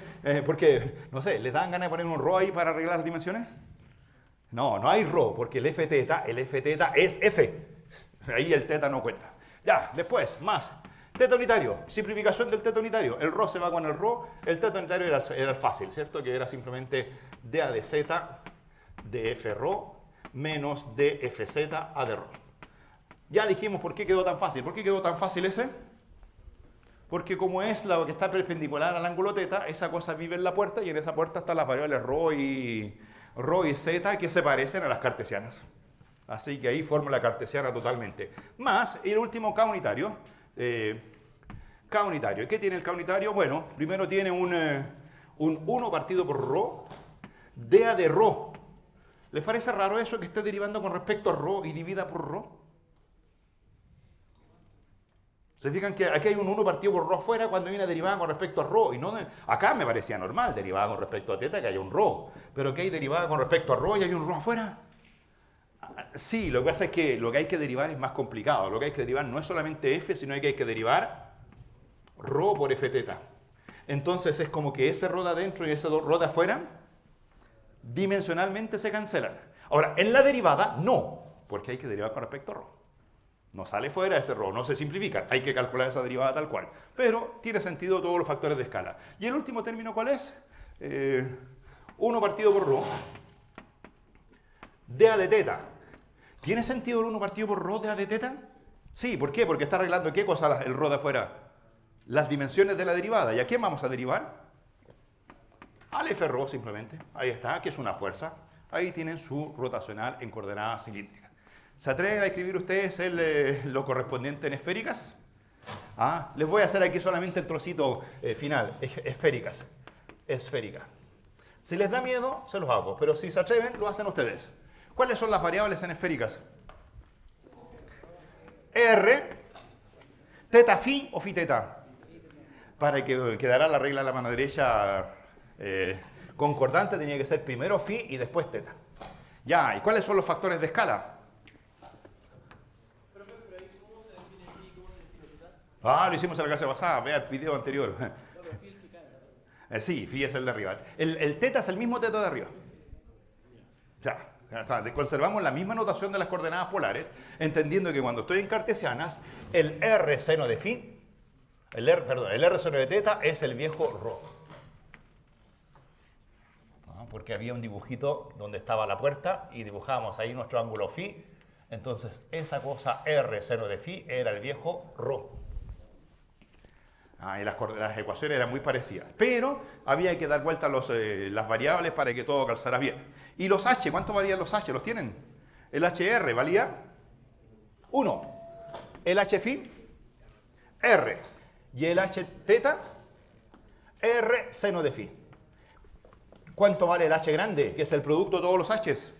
porque, no sé, ¿les dan ganas de poner un rho ahí para arreglar las dimensiones? No, no hay rho, porque el f teta es f. Ahí el teta no cuenta. Ya, después, más. Teta unitario, simplificación del teta unitario. El rho se va con el rho, el teta unitario era fácil, ¿cierto? Que era simplemente dA de z de f rho menos dfz a de rho. Ya dijimos por qué quedó tan fácil. ¿Por qué quedó tan fácil ese? Porque como es lo que está perpendicular al ángulo teta, esa cosa vive en la puerta y en esa puerta están las variables rho y z que se parecen a las cartesianas. Así que ahí fórmula cartesiana totalmente. Más el último K unitario. K unitario. ¿Qué tiene el K unitario? Bueno, primero tiene un 1 partido por rho, dA de rho. ¿Les parece raro eso que esté derivando con respecto a rho y divida por rho? ¿Se fijan que aquí hay un 1 partido por rho afuera cuando hay una derivada con respecto a rho? Y no, acá me parecía normal, derivada con respecto a teta, que haya un rho. Pero que hay derivada con respecto a rho y hay un rho afuera. Sí, lo que pasa es que lo que hay que derivar es más complicado. Lo que hay que derivar no es solamente f, sino que hay que derivar rho por f teta. Entonces es como que ese rho de adentro y ese rho de afuera dimensionalmente se cancelan. Ahora, en la derivada no, porque hay que derivar con respecto a rho. No sale fuera ese rho, no se simplifica. Hay que calcular esa derivada tal cual. Pero tiene sentido todos los factores de escala. ¿Y el último término cuál es? 1 partido por rho. dA de teta. ¿Tiene sentido el 1 partido por rho dA de teta? Sí, ¿por qué? Porque está arreglando ¿qué cosa el rho de afuera? Las dimensiones de la derivada. ¿Y a quién vamos a derivar? Al f rho simplemente. Ahí está, que es una fuerza. Ahí tienen su rotacional en coordenadas cilíndricas. ¿Se atreven a escribir ustedes lo correspondiente en esféricas? Les voy a hacer aquí solamente el trocito final. Esféricas. Esférica. Si les da miedo, se los hago. Pero si se atreven, lo hacen ustedes. ¿Cuáles son las variables en esféricas? R, teta phi o phi teta. Para que quedara la regla de la mano derecha concordante, tenía que ser primero phi y después teta. Ya, ¿y cuáles son los factores de escala? Lo hicimos en la clase pasada, vea el video anterior. Sí, phi es el de arriba. El teta es el mismo teta de arriba. Ya. Conservamos la misma notación de las coordenadas polares, entendiendo que cuando estoy en cartesianas, el R seno de phi, el R seno de teta es el viejo rho. Porque había un dibujito donde estaba la puerta y dibujábamos ahí nuestro ángulo phi. Entonces, esa cosa R seno de phi era el viejo rho. Y las ecuaciones eran muy parecidas. Pero había que dar vuelta a las variables para que todo calzara bien. ¿Y los h? ¿Cuánto valían los h? ¿Los tienen? El HR valía 1. El h phi, R. Y el h teta, R seno de phi. ¿Cuánto vale el h grande? Que es el producto de todos los h's.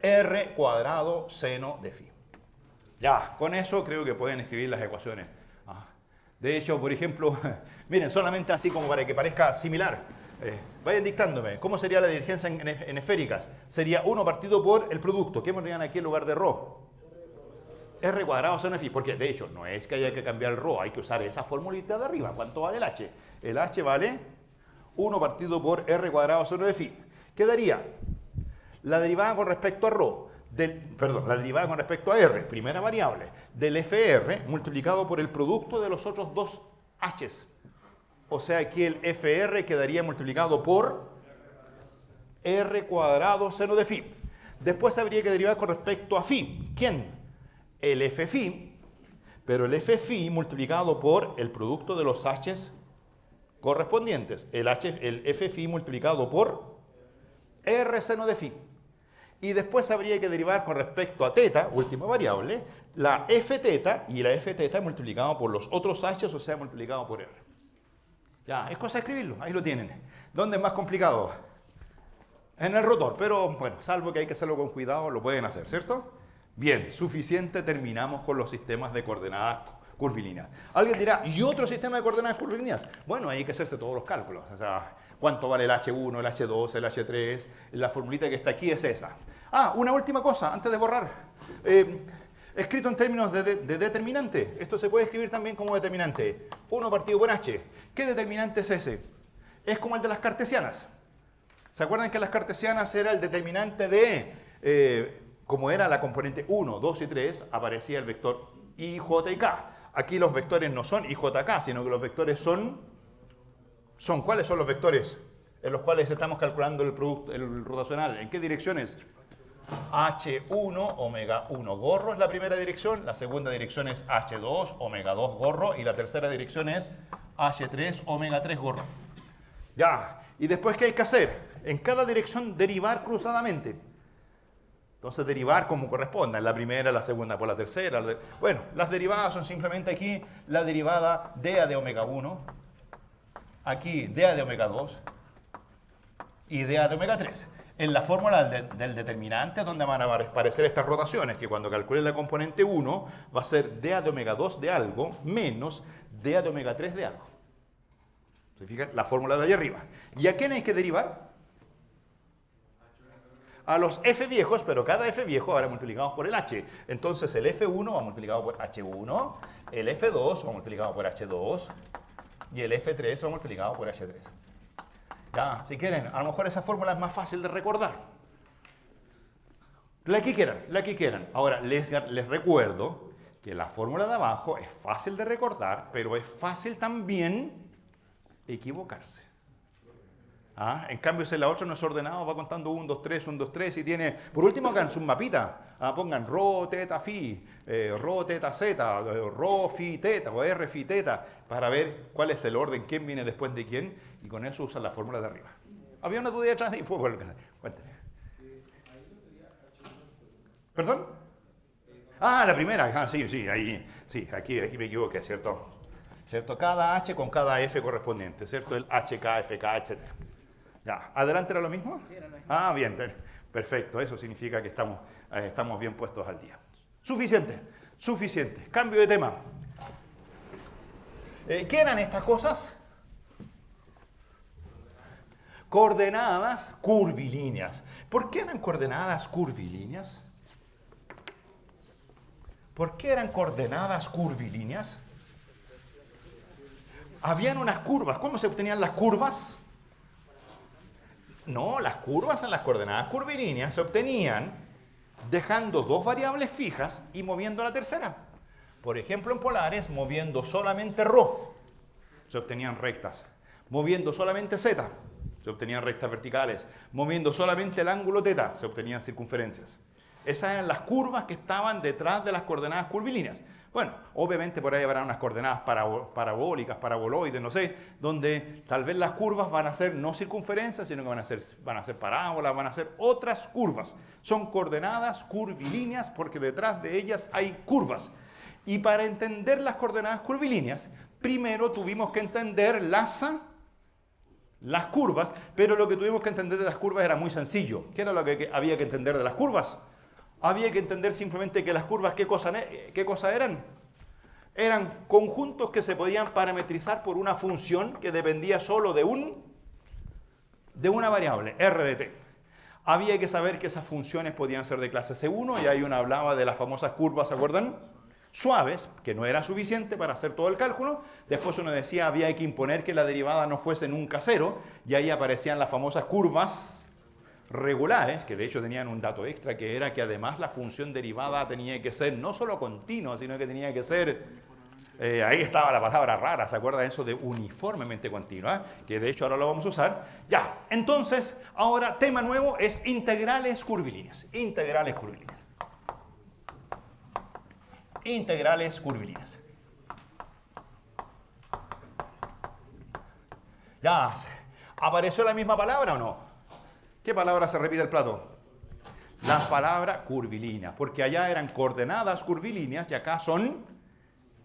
R cuadrado seno de phi. Ya, con eso creo que pueden escribir las ecuaciones. De hecho, por ejemplo, miren, solamente así como para que parezca similar. Vayan dictándome, ¿cómo sería la divergencia en esféricas? Sería 1 partido por el producto. ¿Qué pondrían aquí en lugar de rho? R cuadrado seno de phi. Porque, de hecho, no es que haya que cambiar el rho, hay que usar esa formulita de arriba. ¿Cuánto vale el h? El h vale 1 partido por R cuadrado seno de phi. ¿Qué daría? La derivada con respecto a rho. La derivada con respecto a R, primera variable, del FR multiplicado por el producto de los otros dos H's. O sea que el FR quedaría multiplicado por R cuadrado seno de phi. Después habría que derivar con respecto a phi. ¿Quién? El F phi, pero el F phi multiplicado por el producto de los H's correspondientes. El F phi multiplicado por R seno de phi. Y después habría que derivar con respecto a teta, última variable, la F teta y la F teta multiplicado por los otros H's, o sea, multiplicado por R. Ya, es cosa de escribirlo, ahí lo tienen. ¿Dónde es más complicado? En el rotor, pero bueno, salvo que hay que hacerlo con cuidado, lo pueden hacer, ¿cierto? Bien, suficiente, terminamos con los sistemas de coordenadas curvilíneas. Alguien dirá, ¿y otro sistema de coordenadas curvilíneas? Bueno, hay que hacerse todos los cálculos, o sea, ¿cuánto vale el H1, el H2, el H3? La formulita que está aquí es esa. Ah, una última cosa, antes de borrar. Escrito en términos de determinante, esto se puede escribir también como determinante. 1 partido por H. ¿Qué determinante es ese? Es como el de las cartesianas. ¿Se acuerdan que las cartesianas era el determinante de, como era la componente 1, 2 y 3, aparecía el vector I, J y K? Aquí los vectores no son I, J, K, sino que los vectores son... ¿Cuáles son los vectores en los cuales estamos calculando el producto, el rotacional? ¿En qué direcciones? H1, omega 1 gorro es la primera dirección, la segunda dirección es H2, omega 2 gorro, y la tercera dirección es H3, omega 3 gorro. Ya, y después, ¿qué hay que hacer? En cada dirección derivar cruzadamente. Entonces, derivar como corresponda, en la primera, la segunda por la tercera. Bueno, las derivadas son simplemente aquí la derivada dA de omega 1, aquí dA de omega 2 y dA de omega 3. En la fórmula del determinante, donde van a aparecer estas rotaciones, que cuando calculen la componente 1 va a ser dA de omega 2 de algo menos dA de omega 3 de algo. ¿Se fijan? La fórmula de allá arriba. ¿Y a quién hay que derivar? A los F viejos, pero cada F viejo ahora multiplicado por el H. Entonces el F1 va multiplicado por H1, el F2 va multiplicado por H2 y el F3 va multiplicado por H3. Ya, si quieren, a lo mejor esa fórmula es más fácil de recordar. La que quieran. Ahora, les recuerdo que la fórmula de abajo es fácil de recordar, pero es fácil también equivocarse. En cambio, si la otra no es ordenado, va contando 1, 2, 3, 1, 2, 3 y tiene... Por último, hagan su mapita. Pongan rho, teta, phi, rho, teta, zeta, rho, phi, teta o r, phi, teta, para ver cuál es el orden, quién viene después de quién, y con eso usan la fórmula de arriba. ¿Había una duda detrás? Cuéntame. ¿Perdón? La primera. Sí, ahí. Sí, aquí me equivoqué, ¿cierto? Cada H con cada F correspondiente, ¿cierto? El HK, FK, etc. Ya, ¿adelante era lo mismo? Sí, era lo mismo. Bien, perfecto. Eso significa que estamos bien puestos al día. Suficiente. Cambio de tema. ¿Qué eran estas cosas? Coordenadas curvilíneas. ¿Por qué eran coordenadas curvilíneas? Habían unas curvas. ¿Cómo se obtenían las curvas? No, las curvas en las coordenadas curvilíneas se obtenían dejando dos variables fijas y moviendo la tercera. Por ejemplo, en polares, moviendo solamente ρ, se obtenían rectas. Moviendo solamente z, se obtenían rectas verticales. Moviendo solamente el ángulo θ, se obtenían circunferencias. Esas eran las curvas que estaban detrás de las coordenadas curvilíneas. Bueno, obviamente por ahí habrá unas coordenadas parabólicas, paraboloides, no sé, donde tal vez las curvas van a ser no circunferencias, sino que van a ser parábolas, van a ser otras curvas. Son coordenadas curvilíneas porque detrás de ellas hay curvas. Y para entender las coordenadas curvilíneas, primero tuvimos que entender las curvas, pero lo que tuvimos que entender de las curvas era muy sencillo. ¿Qué era lo que había que entender de las curvas? Había que entender simplemente que las curvas, ¿qué cosa eran? Eran conjuntos que se podían parametrizar por una función que dependía solo de una variable, r de t. Había que saber que esas funciones podían ser de clase C1, y ahí uno hablaba de las famosas curvas, ¿se acuerdan? Suaves, que no era suficiente para hacer todo el cálculo. Después uno decía había que imponer que la derivada no fuese nunca cero, y ahí aparecían las famosas curvas regulares, que de hecho tenían un dato extra, que era que además la función derivada tenía que ser no solo continua, sino que tenía que ser Ahí estaba la palabra rara, ¿se acuerdan eso de uniformemente continua? Que de hecho ahora lo vamos a usar. Ya, entonces, ahora tema nuevo es integrales curvilíneas. Integrales curvilíneas. Integrales curvilíneas. Ya, ¿apareció la misma palabra o no? ¿Qué palabra se repite el plato? La palabra curvilínea, porque allá eran coordenadas curvilíneas y acá son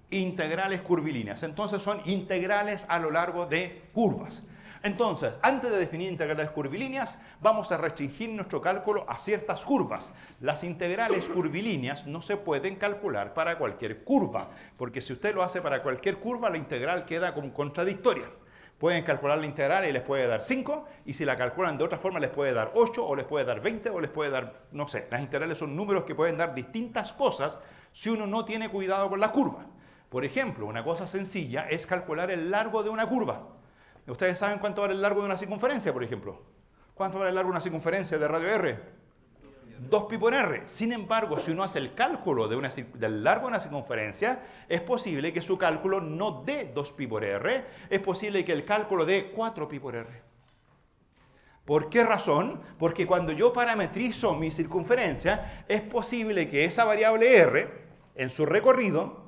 integrales curvilíneas. Entonces son integrales a lo largo de curvas. Entonces, antes de definir integrales curvilíneas, vamos a restringir nuestro cálculo a ciertas curvas. Las integrales curvilíneas no se pueden calcular para cualquier curva, porque si usted lo hace para cualquier curva, la integral queda como contradictoria. Pueden calcular la integral y les puede dar 5, y si la calculan de otra forma les puede dar 8, o les puede dar 20, o les puede dar, no sé. Las integrales son números que pueden dar distintas cosas si uno no tiene cuidado con la curva. Por ejemplo, una cosa sencilla es calcular el largo de una curva. ¿Ustedes saben cuánto vale el largo de una circunferencia, por ejemplo? ¿Cuánto vale el largo de una circunferencia de radio R? 2pi por r. Sin embargo, si uno hace el cálculo del largo de una circunferencia, es posible que su cálculo no dé 2pi por r, es posible que el cálculo dé 4pi por r. ¿Por qué razón? Porque cuando yo parametrizo mi circunferencia, es posible que esa variable r, en su recorrido,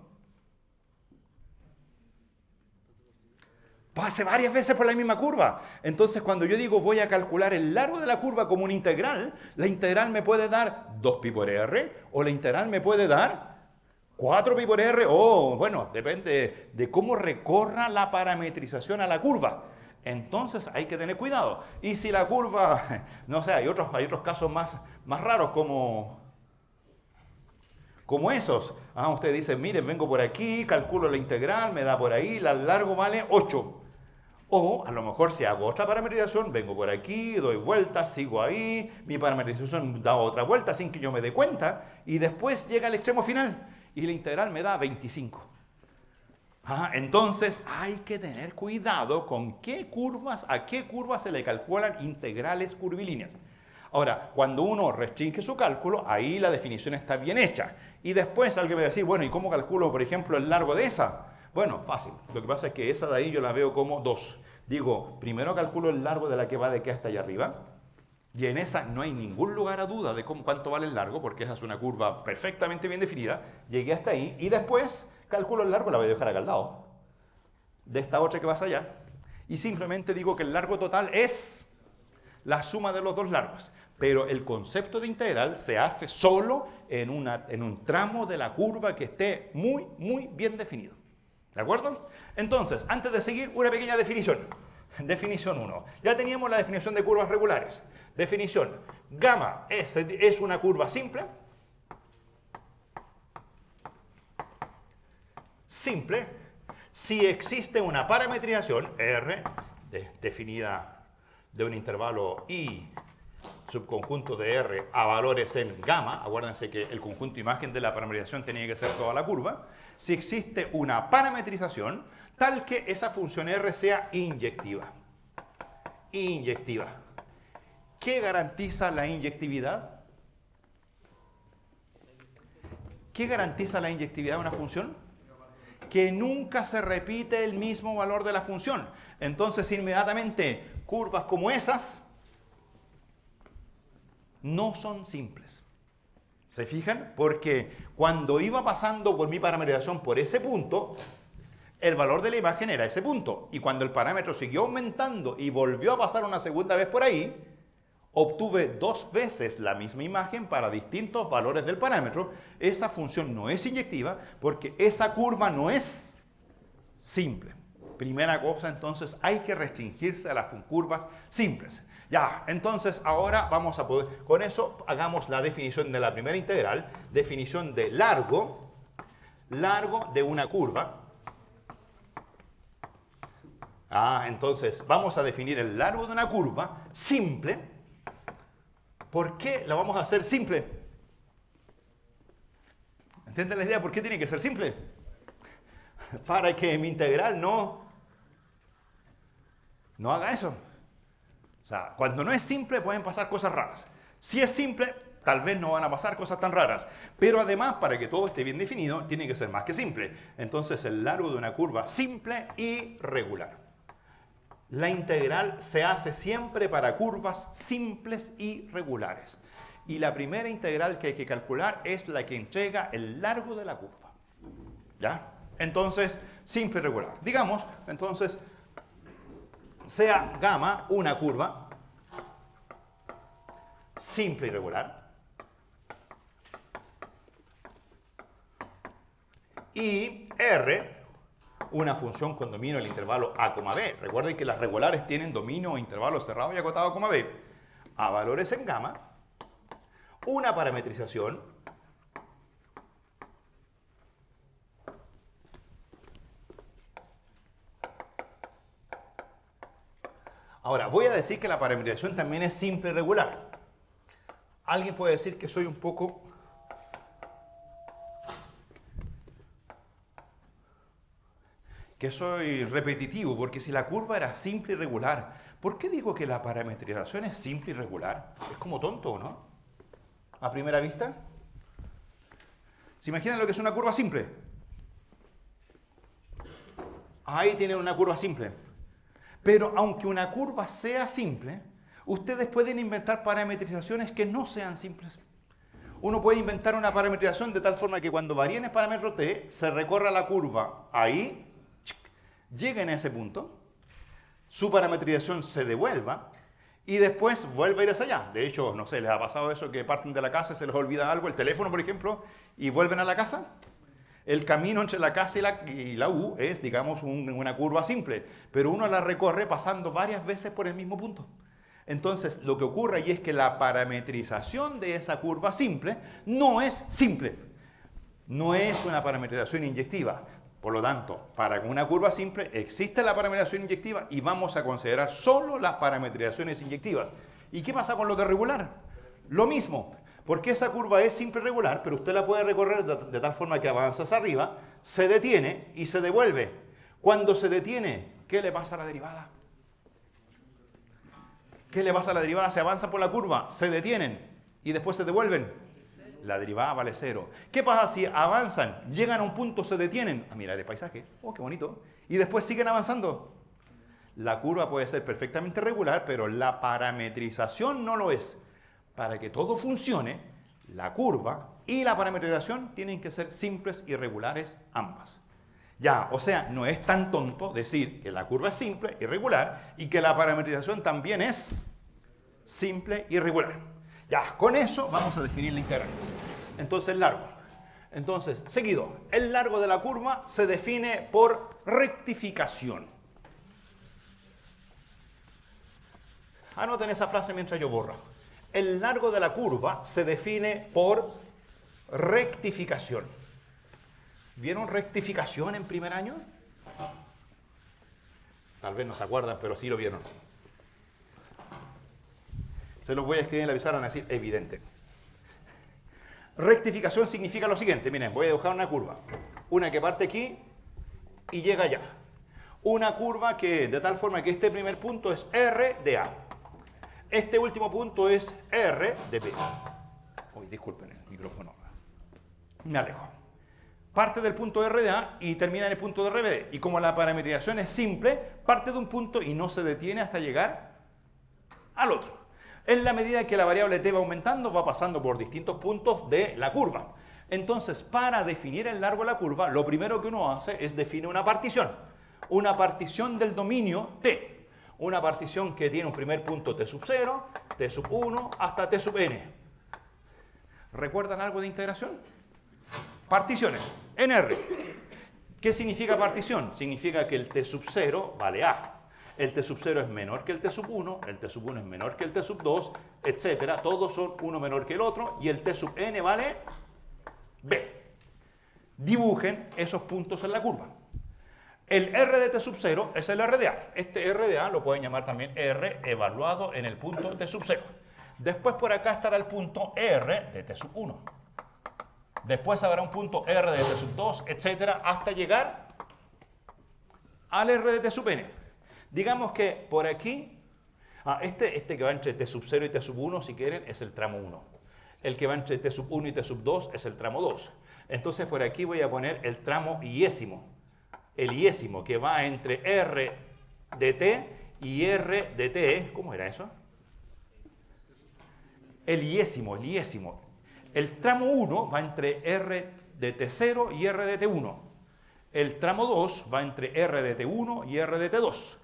pase varias veces por la misma curva. Entonces, cuando yo digo voy a calcular el largo de la curva como una integral, la integral me puede dar 2pi por r, o la integral me puede dar 4pi por r, o bueno, depende de cómo recorra la parametrización a la curva. Entonces hay que tener cuidado. Y si la curva, no sé, hay otros casos más raros como esos. Usted dice, mire, vengo por aquí, calculo la integral, me da por ahí, el largo vale 8. O a lo mejor si hago otra parametrización, vengo por aquí, doy vueltas, sigo ahí, mi parametrización da otra vuelta sin que yo me dé cuenta, y después llega al extremo final, y la integral me da 25. Entonces hay que tener cuidado con a qué curvas se le calculan integrales curvilíneas. Ahora, cuando uno restringe su cálculo, ahí la definición está bien hecha. Y después alguien me va a decir, bueno, ¿y cómo calculo, por ejemplo, el largo de esa? Bueno, fácil. Lo que pasa es que esa de ahí yo la veo como 2. Digo, primero calculo el largo de la que va de aquí hasta allá arriba. Y en esa no hay ningún lugar a duda de cuánto vale el largo, porque esa es una curva perfectamente bien definida. Llegué hasta ahí y después calculo el largo, la voy a dejar acá al lado, de esta otra que vas allá. Y simplemente digo que el largo total es la suma de los dos largos. Pero el concepto de integral se hace solo en un tramo de la curva que esté muy, muy bien definido. ¿De acuerdo? Entonces, antes de seguir, una pequeña definición. Definición 1. Ya teníamos la definición de curvas regulares. Definición. Gamma es una curva simple. Simple. Si existe una parametrización, R, definida de un intervalo I, subconjunto de R a valores en gamma, acuérdense que el conjunto imagen de la parametrización tenía que ser toda la curva, si existe una parametrización tal que esa función R sea inyectiva. Inyectiva. ¿Qué garantiza la inyectividad? ¿Qué garantiza la inyectividad de una función? Que nunca se repite el mismo valor de la función. Entonces, inmediatamente, curvas como esas no son simples. ¿Se fijan? Porque cuando iba pasando por mi parametrización por ese punto, el valor de la imagen era ese punto. Y cuando el parámetro siguió aumentando y volvió a pasar una segunda vez por ahí, obtuve 2 veces la misma imagen para distintos valores del parámetro. Esa función no es inyectiva porque esa curva no es simple. Primera cosa, entonces, hay que restringirse a las curvas simples. Ya, entonces ahora vamos a poder, con eso hagamos la definición de la primera integral, definición de largo de una curva. Entonces vamos a definir el largo de una curva simple. ¿Por qué la vamos a hacer simple? ¿Entienden la idea? ¿Por qué tiene que ser simple? Para que mi integral no haga eso. O sea, cuando no es simple pueden pasar cosas raras. Si es simple, tal vez no van a pasar cosas tan raras. Pero además, para que todo esté bien definido, tiene que ser más que simple. Entonces, el largo de una curva simple y regular. La integral se hace siempre para curvas simples y regulares. Y la primera integral que hay que calcular es la que entrega el largo de la curva. ¿Ya? Entonces, simple y regular. Digamos, entonces, sea gamma una curva simple y regular. Y R, una función con dominio del intervalo A, B. Recuerden que las regulares tienen dominio o intervalo cerrado y acotado, B. A valores en gamma. Una parametrización. Ahora, voy a decir que la parametrización también es simple y regular. Alguien puede decir que soy un poco repetitivo, porque si la curva era simple y regular, ¿por qué digo que la parametrización es simple y regular? Es como tonto, ¿no? A primera vista. ¿Se imaginan lo que es una curva simple? Ahí tienen una curva simple. Pero aunque una curva sea simple, ustedes pueden inventar parametrizaciones que no sean simples. Uno puede inventar una parametrización de tal forma que cuando varíe en el parámetro t, se recorra la curva ahí, lleguen a ese punto, su parametrización se devuelva y después vuelve a ir hacia allá. De hecho, no sé, ¿les ha pasado eso que parten de la casa y se les olvida algo, el teléfono, por ejemplo, y vuelven a la casa? El camino entre la casa y la U es, digamos, una curva simple, pero uno la recorre pasando varias veces por el mismo punto. Entonces, lo que ocurre ahí es que la parametrización de esa curva simple no es simple. No es una parametrización inyectiva. Por lo tanto, para una curva simple existe la parametrización inyectiva y vamos a considerar solo las parametrizaciones inyectivas. ¿Y qué pasa con lo de regular? Lo mismo. Porque esa curva es simple y regular, pero usted la puede recorrer de tal forma que avanza hacia arriba, se detiene y se devuelve. Cuando se detiene, ¿qué le pasa a la derivada? ¿Qué le pasa a la derivada? Se avanzan por la curva, se detienen y después se devuelven. La derivada vale 0. ¿Qué pasa si avanzan, llegan a un punto, se detienen? A mirar el paisaje, oh, qué bonito. Y después siguen avanzando. La curva puede ser perfectamente regular, pero la parametrización no lo es. Para que todo funcione, la curva y la parametrización tienen que ser simples y regulares ambas. Ya, o sea, no es tan tonto decir que la curva es simple y regular y que la parametrización también es simple y regular. Ya, con eso vamos a definir la integral. Entonces, largo. Entonces, seguido, el largo de la curva se define por rectificación. Anoten esa frase mientras yo borro. El largo de la curva se define por rectificación. ¿Vieron rectificación en primer año? Tal vez no se acuerdan, pero sí lo vieron. Se los voy a escribir en la pizarra, así, evidente. Rectificación significa lo siguiente. Miren, voy a dibujar una curva. Una que parte aquí y llega allá. Una curva que de tal forma que este primer punto es R de A. Este último punto es R de B. Uy, disculpen el micrófono. Me alejo. Parte del punto R de A y termina en el punto de RB. Y como la parametrización es simple, parte de un punto y no se detiene hasta llegar al otro. En la medida que la variable t va aumentando, va pasando por distintos puntos de la curva. Entonces, para definir el largo de la curva, lo primero que uno hace es definir una partición. Una partición del dominio t. Una partición que tiene un primer punto t sub 0, t sub 1, hasta t sub n. ¿Recuerdan algo de integración? Particiones, en R. ¿Qué significa partición? Significa que el t sub 0 vale A. El t sub 0 es menor que el t sub 1, el t sub 1 es menor que el t sub 2, etc. Todos son uno menor que el otro y el t sub n vale B. Dibujen esos puntos en la curva. El R de t sub 0 es el R de A. Este R de A lo pueden llamar también R evaluado en el punto t sub 0. Después por acá estará el punto R de t sub 1. Después habrá un punto R de t sub 2, etc. hasta llegar al R de t sub n. Digamos que por aquí, este que va entre t sub 0 y t sub 1, si quieren, es el tramo 1. El que va entre T sub 1 y T sub 2 es el tramo 2. Entonces por aquí voy a poner el tramo iésimo. El iésimo que va entre R de T y R de T. ¿Cómo era eso? El iésimo, el iésimo. El tramo 1 va entre R de T0 y R de T1. El tramo 2 va entre R de T1 y R de T2.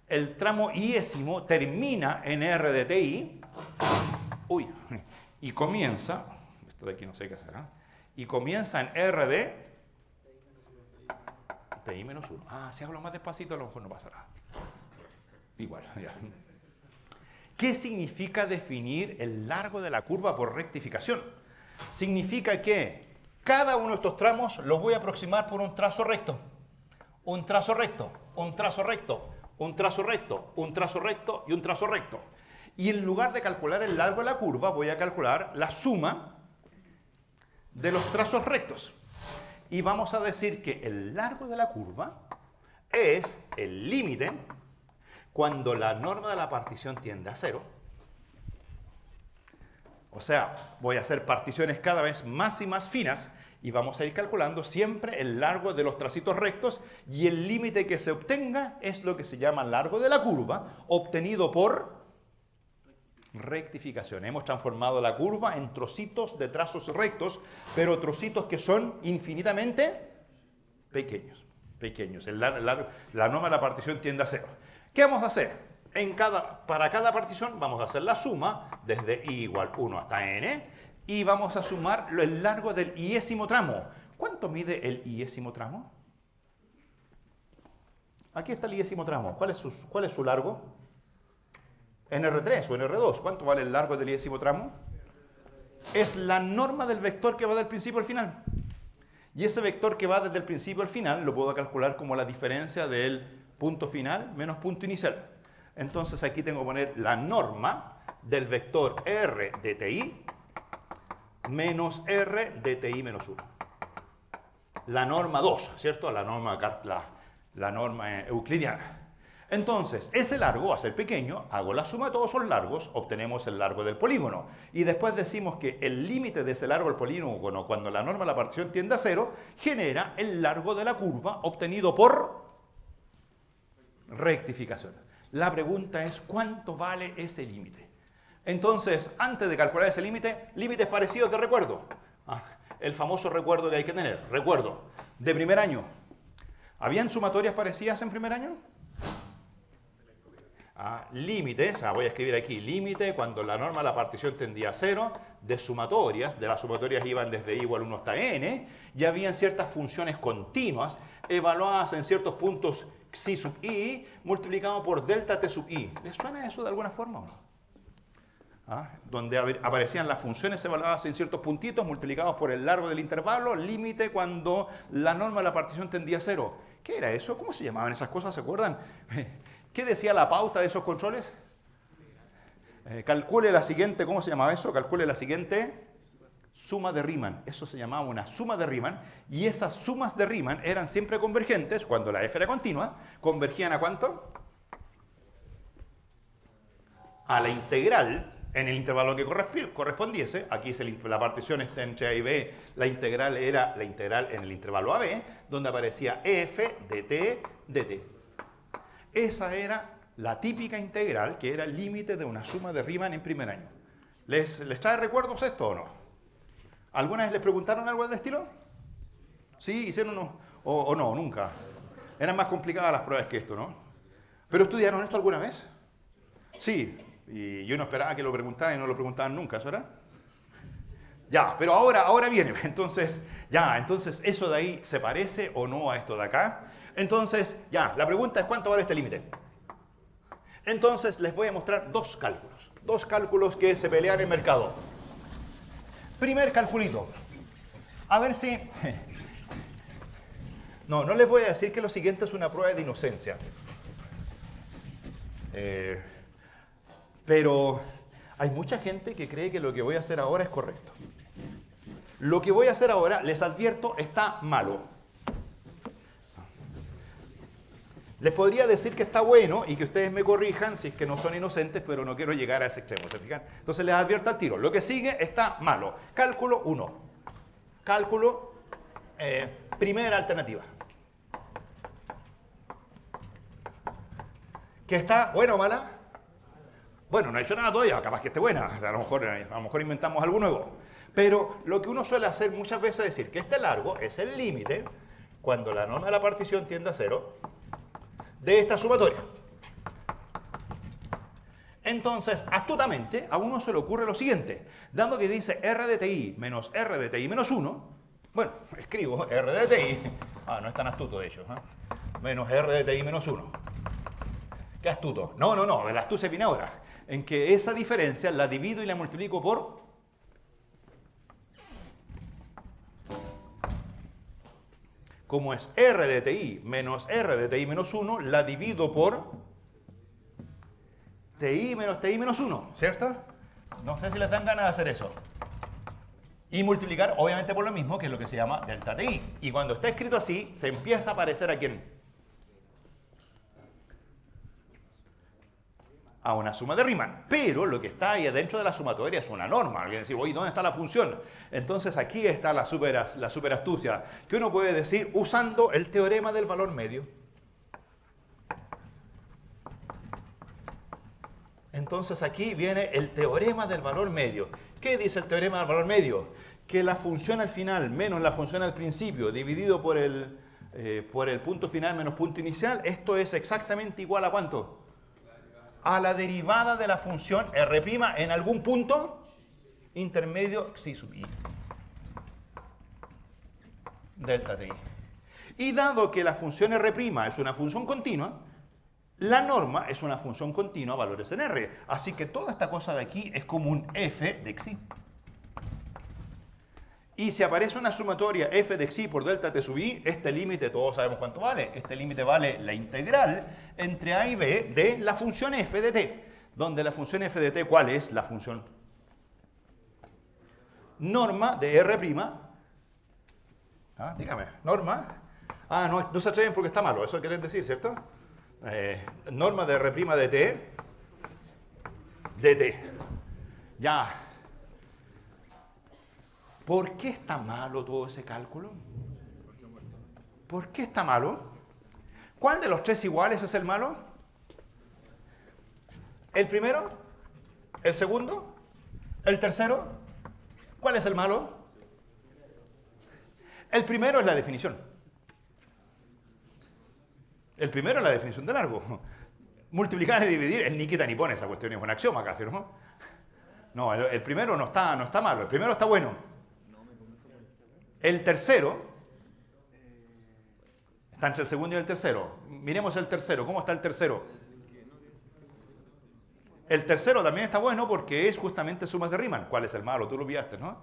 El tramo iésimo termina en R de TI. Uy, y comienza, esto de aquí no sé qué hacer, ¿eh? Y comienza en R de TI menos 1. Ah, si hablo más despacito a lo mejor no pasará. Igual, ya. ¿Qué significa definir el largo de la curva por rectificación? Significa que cada uno de estos tramos los voy a aproximar por un trazo recto. Un trazo recto, un trazo recto, un trazo recto, un trazo recto y un trazo recto. Y en lugar de calcular el largo de la curva, voy a calcular la suma de los trazos rectos. Y vamos a decir que el largo de la curva es el límite cuando la norma de la partición tiende a 0. O sea, voy a hacer particiones cada vez más y más finas y vamos a ir calculando siempre el largo de los tracitos rectos y el límite que se obtenga es lo que se llama largo de la curva, obtenido por rectificación. Hemos transformado la curva en trocitos de trazos rectos, pero trocitos que son infinitamente pequeños. La norma de la partición tiende a 0. ¿Qué vamos a hacer? Para cada partición vamos a hacer la suma desde i igual 1 hasta n y vamos a sumar el largo del iésimo tramo. ¿Cuánto mide el iésimo tramo? Aquí está el iésimo tramo. ¿Cuál es su largo? En R3 o en R2. ¿Cuánto vale el largo del iésimo tramo? Es la norma del vector que va del principio al final. Y ese vector que va desde el principio al final lo puedo calcular como la diferencia del punto final menos punto inicial. Entonces aquí tengo que poner la norma del vector R de TI menos R de TI menos 1. La norma 2, ¿cierto? La norma euclidiana. Entonces, ese largo va a ser pequeño, hago la suma de todos esos largos, obtenemos el largo del polígono. Y después decimos que el límite de ese largo del polígono, cuando la norma de la partición tiende a 0, genera el largo de la curva obtenido por rectificación. La pregunta es, ¿cuánto vale ese límite? Entonces, antes de calcular ese límite, límites parecidos de recuerdo. El famoso recuerdo que hay que tener. Recuerdo, de primer año. ¿Habían sumatorias parecidas en primer año? Límites, voy a escribir aquí, límite cuando la norma de la partición tendía a 0, de las sumatorias iban desde i igual 1 hasta n, y habían ciertas funciones continuas evaluadas en ciertos puntos xi sub i multiplicado por delta t sub i. ¿Les suena eso de alguna forma o no? Donde aparecían las funciones evaluadas en ciertos puntitos multiplicados por el largo del intervalo, límite cuando la norma de la partición tendía a 0. ¿Qué era eso? ¿Cómo se llamaban esas cosas? ¿Se acuerdan? ¿Qué decía la pauta de esos controles? Calcule la siguiente, ¿cómo se llamaba eso? Calcule la siguiente suma de Riemann. Eso se llamaba una suma de Riemann. Y esas sumas de Riemann eran siempre convergentes. Cuando la f era continua, ¿convergían a cuánto? A la integral en el intervalo que correspondiese. Aquí la partición está entre a y b. La integral era la integral en el intervalo AB, donde aparecía f de t dt. Esa era la típica integral, que era el límite de una suma de Riemann en primer año. ¿Les trae recuerdos esto o no? ¿Alguna vez les preguntaron algo del estilo? ¿Sí? ¿Hicieron uno? ¿O no? Nunca. Eran más complicadas las pruebas que esto, ¿no? ¿Pero estudiaron esto alguna vez? Sí. Y yo no esperaba que lo preguntaran y no lo preguntaban nunca, ¿eso era? Ya, pero ahora viene. Entonces, ¿eso de ahí se parece o no a esto de acá? Entonces, la pregunta es ¿cuánto vale este límite? Entonces, les voy a mostrar dos cálculos que se pelean en el mercado. Primer calculito. A ver si... No les voy a decir que lo siguiente es una prueba de inocencia. Pero hay mucha gente que cree que lo que voy a hacer ahora es correcto. Lo que voy a hacer ahora, les advierto, está malo. Les podría decir que está bueno y que ustedes me corrijan si es que no son inocentes, pero no quiero llegar a ese extremo, ¿se fijan? Entonces les advierto al tiro. Lo que sigue está malo. Cálculo 1. Cálculo, primera alternativa. ¿Que está buena o mala? Bueno, no he hecho nada todavía, capaz que esté buena. O sea, a lo mejor inventamos algo nuevo. Pero lo que uno suele hacer muchas veces es decir que este largo es el límite cuando la norma de la partición tiende a 0 de esta sumatoria. Entonces, astutamente, a uno se le ocurre lo siguiente. Dando que dice R de TI menos R de TI menos 1, bueno, escribo R de TI, no es tan astuto de ellos, menos R de TI menos 1. ¿Qué astuto? No, la astucia viene ahora, en que esa diferencia la divido y la multiplico por... Como es R de TI menos R de TI menos 1, la divido por TI menos 1, ¿cierto? No sé si les dan ganas de hacer eso. Y multiplicar, obviamente, por lo mismo, que es lo que se llama delta TI. Y cuando está escrito así, se empieza a parecer ¿a quién? A una suma de Riemann. Pero lo que está ahí adentro de la sumatoria es una norma. Alguien dice, oye, ¿dónde está la función? Entonces aquí está la super astucia, que uno puede decir usando el teorema del valor medio. Entonces aquí viene el teorema del valor medio. ¿Qué dice el teorema del valor medio? Que la función al final menos la función al principio dividido por el punto final menos punto inicial, esto es exactamente igual a ¿cuánto? A la derivada de la función R' en algún punto intermedio xi sub i delta ti. Y dado que la función R' es una función continua, la norma es una función continua a valores en R. Así que toda esta cosa de aquí es como un f de xi. Y si aparece una sumatoria f de xi por delta t sub i, este límite todos sabemos cuánto vale. Este límite vale la integral entre a y b de la función f de t. Donde la función f de t, ¿cuál es? La función norma de R'. Dígame, norma. No se atreven porque está malo, eso quieren decir, ¿cierto? Norma de R' de t, dt. Ya. ¿Por qué está malo todo ese cálculo? ¿Por qué está malo? ¿Cuál de los tres iguales es el malo? ¿El primero? ¿El segundo? ¿El tercero? ¿Cuál es el malo? El primero es la definición. El primero es la definición de largo. Multiplicar y dividir, el ni quita ni pone, esa cuestión es un axioma casi, ¿no? No, el primero no está malo, el primero está bueno. El tercero, está entre el segundo y el tercero. Miremos el tercero, ¿cómo está el tercero? El tercero también está bueno porque es justamente sumas de Riemann. ¿Cuál es el malo? Tú lo pillaste, ¿no?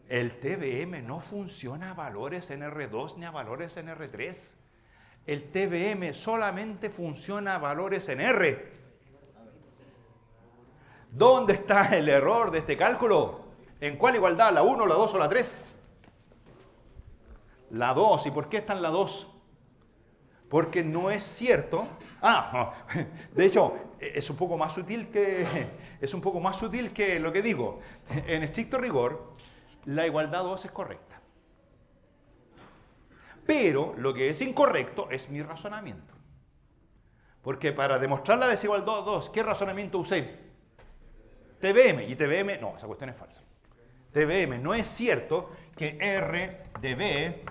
El TBM no funciona a valores en R2 ni a valores en R3. El TBM solamente funciona a valores en R. ¿Dónde está el error de este cálculo? ¿En cuál igualdad? ¿La 1, la 2 o la 3? La 2. ¿Y por qué está en la 2? Porque no es cierto. De hecho, es un poco más sutil que lo que digo. En estricto rigor, la igualdad 2 es correcta. Pero lo que es incorrecto es mi razonamiento. Porque para demostrar la desigualdad 2, ¿qué razonamiento usé? TBM. Y TBM, no, esa cuestión es falsa. TBM, no es cierto que R de B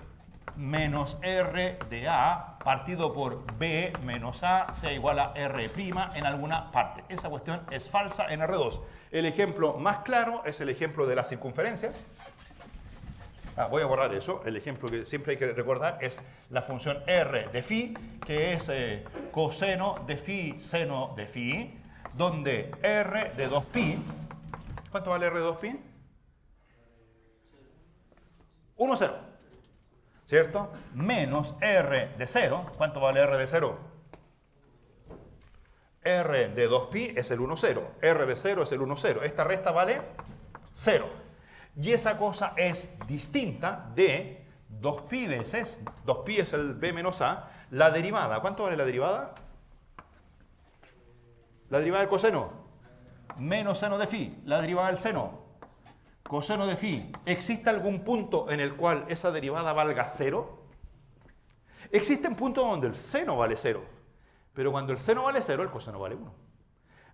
menos R de A partido por B menos A sea igual a R' en alguna parte. Esa cuestión es falsa en R2. El ejemplo más claro es el ejemplo de la circunferencia. Voy a borrar eso. El ejemplo que siempre hay que recordar es la función R de phi, que es coseno de phi, seno de phi, donde R de 2pi, ¿cuánto vale R de 2pi? 1, 0, ¿cierto? Menos R de 0, ¿cuánto vale R de 0? R de 2pi es el 1, 0, R de 0 es el 1, 0. Esta resta vale 0. Y esa cosa es distinta de 2pi veces, 2pi es el B menos A, La derivada, ¿cuánto vale la derivada? La derivada del coseno, menos seno de phi. La derivada del seno, coseno de phi. ¿Existe algún punto en el cual esa derivada valga 0? Existen puntos donde el seno vale 0, pero cuando el seno vale 0, el coseno vale 1.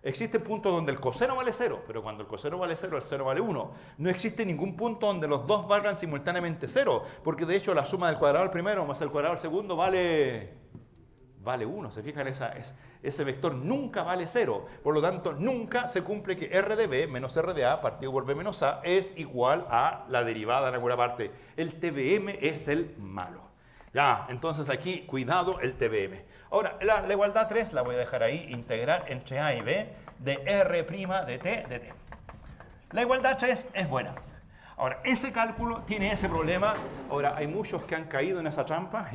Existen puntos donde el coseno vale 0, pero cuando el coseno vale 0, el seno vale 1. No existe ningún punto donde los dos valgan simultáneamente 0, porque de hecho la suma del cuadrado del primero más el cuadrado del segundo vale 1. ¿Se fijan? Ese vector nunca vale 0. Por lo tanto, nunca se cumple que R de B menos R de A partido por B menos A es igual a la derivada en alguna parte. El TBM es el malo. Ya, entonces aquí, cuidado el TBM. Ahora, la igualdad 3 la voy a dejar ahí, integral entre A y B de R' de T de T. La igualdad 3 es buena. Ahora, ese cálculo tiene ese problema. Ahora, hay muchos que han caído en esa trampa,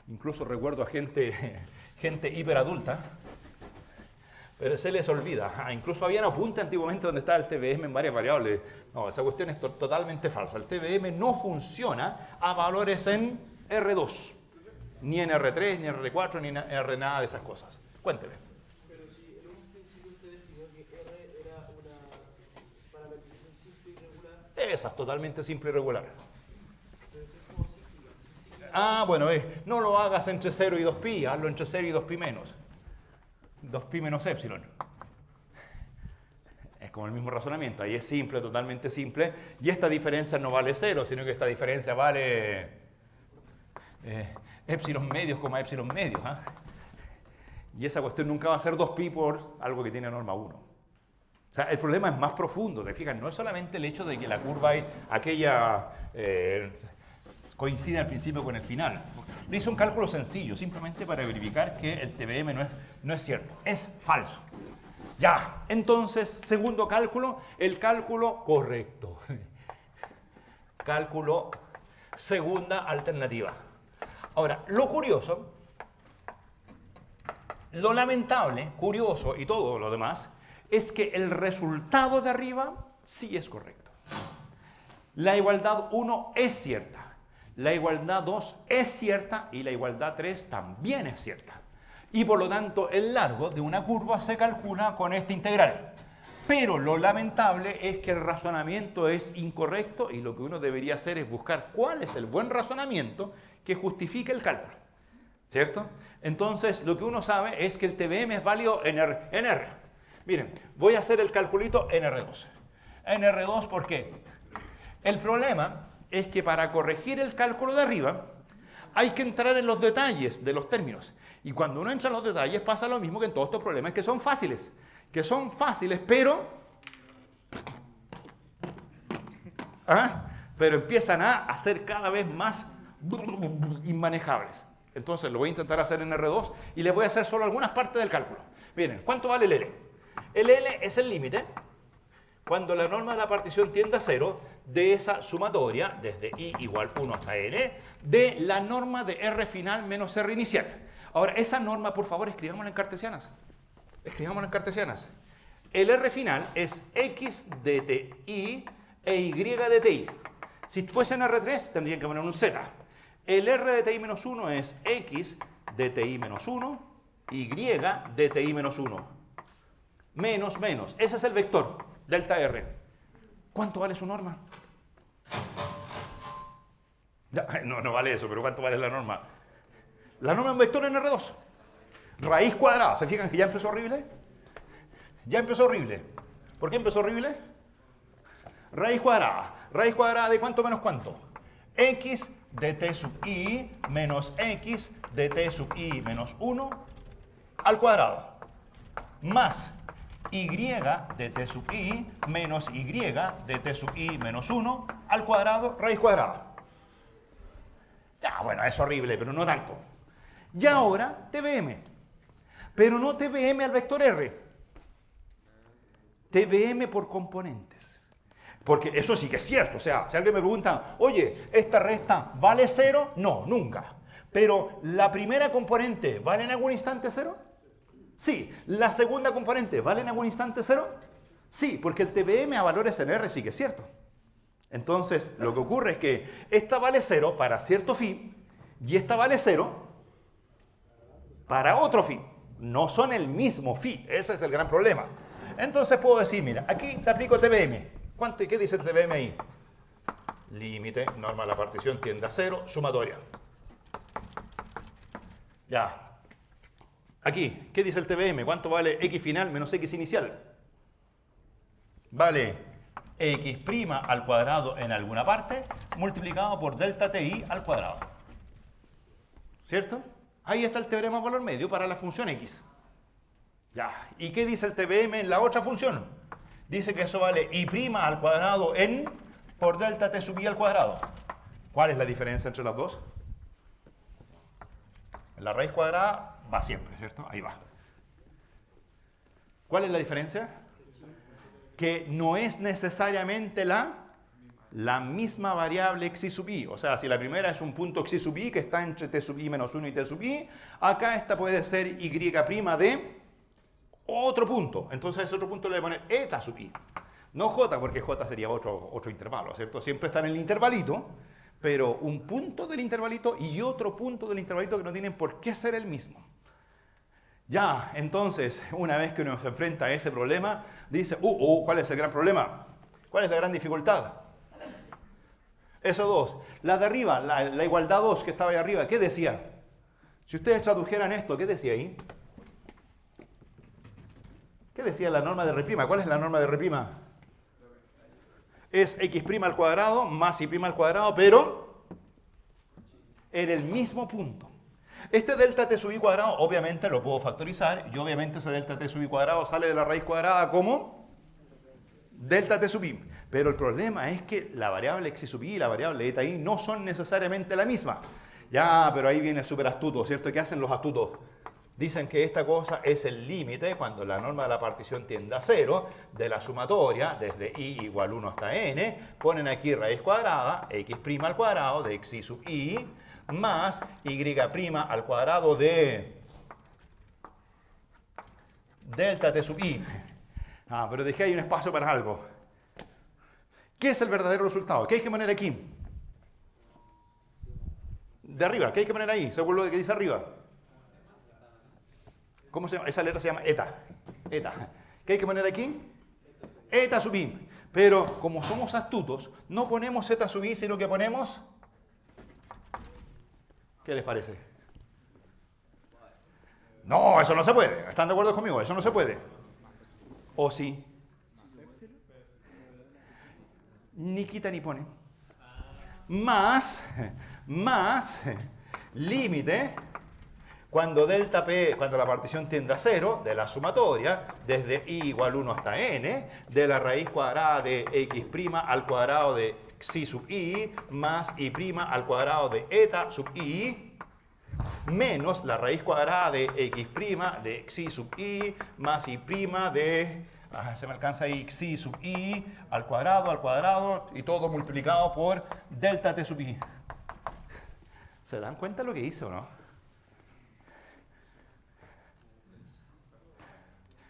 incluso recuerdo a gente hiperadulta, pero se les olvida. Incluso habían apuntes antiguamente donde estaba el TBM en varias variables. No, esa cuestión es totalmente falsa. El TBM no funciona a valores en R2, ni en R3, ni en R4, ni en R nada de esas cosas. Cuénteme. Pero si en un principio usted definió que R era una parametrización simple y regular. Esa es totalmente simple y regular. Pero eso es como cíclica. Ah, bueno, no lo hagas entre 0 y 2pi, hazlo entre 0 y 2pi menos. 2pi menos epsilon. Es como el mismo razonamiento, ahí es simple, totalmente simple. Y esta diferencia no vale 0, sino que esta diferencia vale epsilon medios, epsilon medios. Y esa cuestión nunca va a ser 2pi por algo que tiene norma 1. O sea, el problema es más profundo, te fijas, no es solamente el hecho de que la curva aquella coincide al principio con el final. Le hice un cálculo sencillo, simplemente para verificar que el TBM no es cierto, es falso. Ya, entonces, segundo cálculo, el cálculo correcto. Cálculo, segunda alternativa. Ahora, lo curioso, lo lamentable, curioso y todo lo demás, es que el resultado de arriba sí es correcto. La igualdad 1 es cierta, la igualdad 2 es cierta y la igualdad 3 también es cierta. Y por lo tanto, el largo de una curva se calcula con esta integral. Pero lo lamentable es que el razonamiento es incorrecto y lo que uno debería hacer es buscar cuál es el buen razonamiento que justifique el cálculo, ¿cierto? Entonces, lo que uno sabe es que el TBM es válido en R. Miren, voy a hacer el calculito en R2. En R2, ¿por qué? El problema es que para corregir el cálculo de arriba, hay que entrar en los detalles de los términos. Y cuando uno entra en los detalles, pasa lo mismo que en todos estos problemas, que son fáciles. Pero empiezan a ser cada vez más inmanejables. Entonces lo voy a intentar hacer en R2 y les voy a hacer solo algunas partes del cálculo. Miren, ¿cuánto vale el L? El L es el límite cuando la norma de la partición tiende a 0 de esa sumatoria, desde I igual 1 hasta L, de la norma de R final menos R inicial. Ahora, esa norma, por favor, escribámosla en cartesianas. El R final es X de TI e Y de TI. Si fuese en R3, tendrían que poner un Z. El R de TI menos 1 es X de TI menos 1, Y de TI menos 1. Menos. Ese es el vector, delta R. ¿Cuánto vale su norma? No vale eso, pero ¿cuánto vale la norma? La norma es un vector en R2. Raíz cuadrada. ¿Se fijan que ya empezó horrible? ¿Por qué empezó horrible? Raíz cuadrada. ¿Raíz cuadrada de cuánto menos cuánto? X de t sub i menos x de t sub i menos 1 al cuadrado. Más y de t sub i menos y de t sub i menos 1 al cuadrado, raíz cuadrada. Ya, bueno, es horrible, pero no tanto. Y ahora TBM. Pero no TBM al vector R. TBM por componentes. Porque eso sí que es cierto. O sea, si alguien me pregunta, oye, ¿esta resta vale 0? No, nunca. Pero ¿la primera componente vale en algún instante 0? Sí. ¿La segunda componente vale en algún instante 0? Sí, porque el TBM a valores en R sí que es cierto. Entonces, lo que ocurre es que esta vale 0 para cierto phi y esta vale 0 para otro phi. No son el mismo phi. Ese es el gran problema. Entonces puedo decir, mira, aquí te aplico TBM. ¿Cuánto y qué dice el TBM ahí? Límite, norma de la partición tiende a 0, sumatoria. Ya. Aquí, ¿qué dice el TBM? ¿Cuánto vale x final menos x inicial? Vale x' al cuadrado en alguna parte multiplicado por delta ti al cuadrado. ¿Cierto? Ahí está el teorema valor medio para la función x. Ya. ¿Y qué dice el TBM en la otra función? Dice que eso vale y' al cuadrado en por delta t sub i al cuadrado. ¿Cuál es la diferencia entre las dos? La raíz cuadrada va siempre, ¿cierto? Ahí va. ¿Cuál es la diferencia? Que no es necesariamente la misma variable xi sub i. O sea, si la primera es un punto xi sub i que está entre t sub i menos 1 y t sub i, acá esta puede ser y' de otro punto. Entonces a ese otro punto le voy a poner eta sub i. No j, porque j sería otro intervalo, ¿cierto? Siempre está en el intervalito, pero un punto del intervalito y otro punto del intervalito que no tienen por qué ser el mismo. Ya, entonces, una vez que uno se enfrenta a ese problema, dice, ¿cuál es el gran problema? ¿Cuál es la gran dificultad? Eso dos. La de arriba, la igualdad 2 que estaba ahí arriba, ¿qué decía? Si ustedes tradujeran esto, ¿qué decía ahí? ¿Qué decía la norma de R'? ¿Cuál es la norma de R'? Es x' al cuadrado más y' al cuadrado, pero en el mismo punto. Este delta t sub i cuadrado obviamente lo puedo factorizar y obviamente ese delta t sub i cuadrado sale de la raíz cuadrada como delta t sub i. Pero el problema es que la variable xi sub i y la variable eta i no son necesariamente la misma. Ya, pero ahí viene el súper astuto, ¿cierto? ¿Qué hacen los astutos? Dicen que esta cosa es el límite cuando la norma de la partición tiende a 0 de la sumatoria desde i igual 1 hasta n. Ponen aquí raíz cuadrada, x' al cuadrado de xi sub i más y' al cuadrado de delta t sub i. Pero dejé ahí un espacio para algo. ¿Qué es el verdadero resultado? ¿Qué hay que poner aquí? De arriba, ¿qué hay que poner ahí? Según lo que dice arriba. ¿Cómo se llama? Esa letra se llama eta. Eta. ¿Qué hay que poner aquí? Eta sub i. Pero como somos astutos, no ponemos eta sub i, sino que ponemos... ¿Qué les parece? No, eso no se puede. ¿Están de acuerdo conmigo? Eso no se puede. ¿O sí? Ni quita ni pone. Más límite cuando delta p, cuando la partición tiende a 0 de la sumatoria desde i igual 1 hasta n de la raíz cuadrada de x' al cuadrado de xi sub i más y' al cuadrado de eta sub i menos la raíz cuadrada de x' de xi sub i más y' de, se me alcanza ahí, xi sub i al cuadrado y todo multiplicado por delta t sub i. ¿Se dan cuenta lo que hice o no?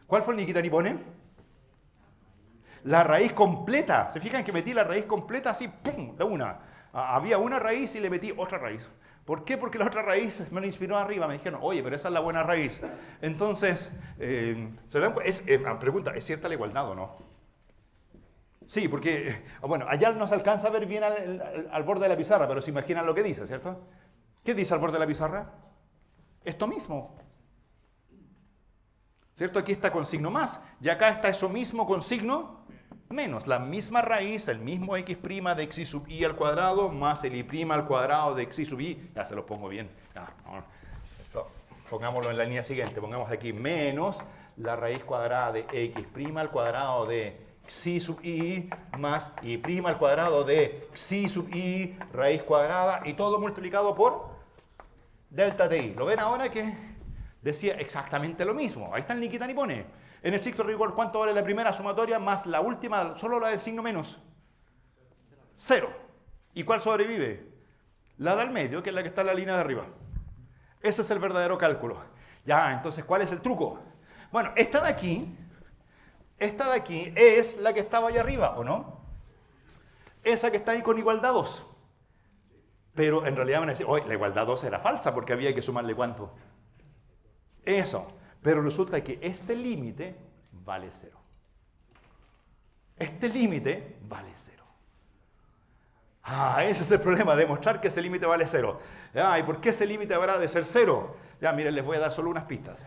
¿Cuál fue el ni quita ni pone? La raíz completa. ¿Se fijan que metí la raíz completa así, pum, de una? Había una raíz y le metí otra raíz. ¿Por qué? Porque la otra raíz me lo inspiró arriba. Me dijeron, oye, pero esa es la buena raíz. Entonces, pregunta, ¿es cierta la igualdad o no? Sí, porque, bueno, allá no se alcanza a ver bien al borde de la pizarra, pero se imaginan lo que dice, ¿cierto? ¿Qué dice al borde de la pizarra? Esto mismo. ¿Cierto? Aquí está con signo más, y acá está eso mismo con signo menos. La misma raíz, el mismo x' de xi sub i al cuadrado, más el y' al cuadrado de xi sub i. Ya se lo pongo bien. Pongámoslo en la línea siguiente. Pongamos aquí menos la raíz cuadrada de x' al cuadrado de xi sub i, más y' al cuadrado de xi sub i, raíz cuadrada, y todo multiplicado por delta ti. ¿Lo ven ahora que decía exactamente lo mismo? Ahí está el ni quita ni pone. En estricto rigor, ¿cuánto vale la primera sumatoria más la última, solo la del signo menos? 0. ¿Y cuál sobrevive? La del medio, que es la que está en la línea de arriba. Ese es el verdadero cálculo. Ya, entonces, ¿cuál es el truco? Bueno, esta de aquí es la que estaba ahí arriba, ¿o no? Esa que está ahí con igualdad 2. Pero en realidad van a decir, oye, la igualdad 2 era falsa porque había que sumarle ¿cuánto? Eso. Pero resulta que este límite vale 0. Este límite vale 0. Ese es el problema, demostrar que ese límite vale 0. ¿Y por qué ese límite habrá de ser 0? Ya, miren, les voy a dar solo unas pistas.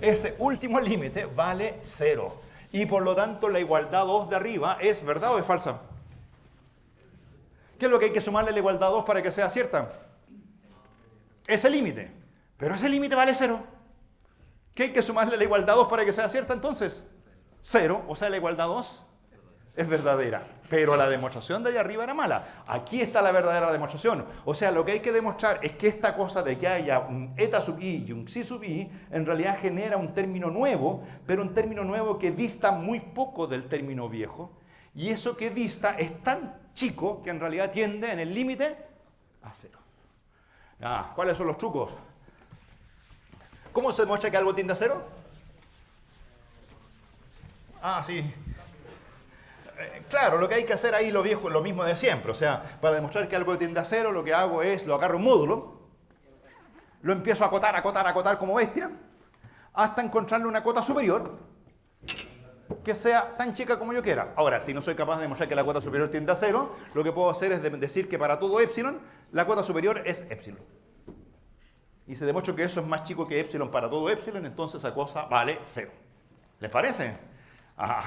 Ese último límite vale 0. Y por lo tanto la igualdad 2 de arriba es verdad o es falsa. ¿Qué es lo que hay que sumarle a la igualdad 2 para que sea cierta? Ese límite. Pero ese límite vale 0. ¿Qué hay que sumarle a la igualdad 2 para que sea cierta entonces? 0, o sea, la igualdad 2 es verdadera. Pero la demostración de allá arriba era mala. Aquí está la verdadera demostración. O sea, lo que hay que demostrar es que esta cosa de que haya un eta sub i y un psi sub i, en realidad genera un término nuevo, pero un término nuevo que dista muy poco del término viejo. Y eso que dista es tan chico que en realidad tiende en el límite a 0. ¿Cuáles son los trucos? ¿Cómo se demuestra que algo tiende a 0? Sí. Claro, lo que hay que hacer ahí lo mismo de siempre. O sea, para demostrar que algo tiende a 0, lo que hago es, lo agarro un módulo, lo empiezo a acotar como bestia, hasta encontrarle una cota superior que sea tan chica como yo quiera. Ahora, si no soy capaz de demostrar que la cota superior tiende a 0, lo que puedo hacer es decir que para todo epsilon, la cota superior es epsilon. Y si demuestro que eso es más chico que epsilon para todo epsilon, entonces esa cosa vale 0. ¿Les parece?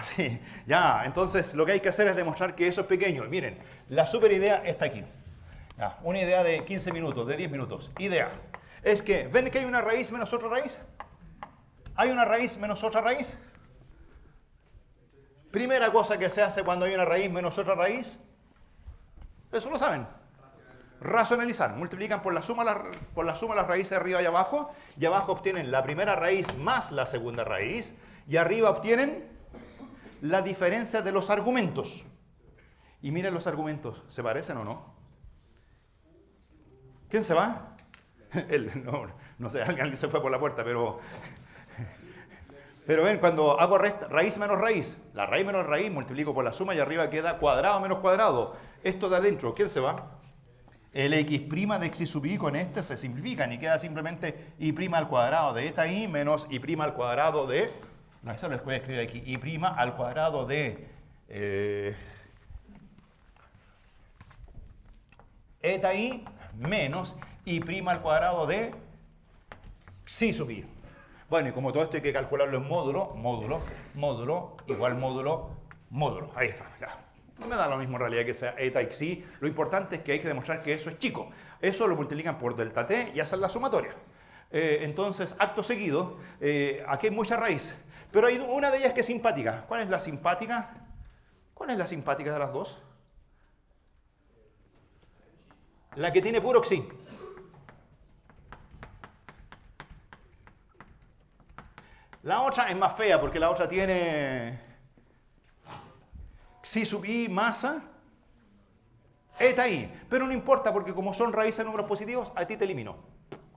Sí. Ya, entonces lo que hay que hacer es demostrar que eso es pequeño. Y miren, la super idea está aquí. Una idea de 15 minutos, de 10 minutos. Idea. Es que, ¿ven que hay una raíz menos otra raíz? ¿Hay una raíz menos otra raíz? Primera cosa que se hace cuando hay una raíz menos otra raíz. Eso lo saben. Racionalizar. Multiplican por la suma las raíces de arriba y abajo obtienen la primera raíz más la segunda raíz, y arriba obtienen la diferencia de los argumentos. Y miren los argumentos, ¿se parecen o no? ¿Quién se va? No sé, alguien se fue por la puerta, pero ven, cuando hago raíz menos raíz, la raíz menos raíz multiplico por la suma y arriba queda cuadrado menos cuadrado. Esto de adentro, ¿quién se va? El x' de x sub i con este se simplifican y queda simplemente y' al cuadrado de eta i menos y' al cuadrado de... No, eso les voy a escribir aquí. Y' al cuadrado de eta i menos y' al cuadrado de psi sub i. Bueno, y como todo esto hay que calcularlo en módulo, igual módulo. Ahí está, ya. Me da lo mismo en realidad que sea eta y psi. Lo importante es que hay que demostrar que eso es chico. Eso lo multiplican por delta t y hacen la sumatoria. Entonces, acto seguido, aquí hay mucha raíz. Pero hay una de ellas que es simpática. ¿Cuál es la simpática? ¿Cuál es la simpática de las dos? La que tiene puro psi. La otra es más fea porque la otra tiene psi sub i masa eta i. Pero no importa porque como son raíces de números positivos, a ti te eliminó.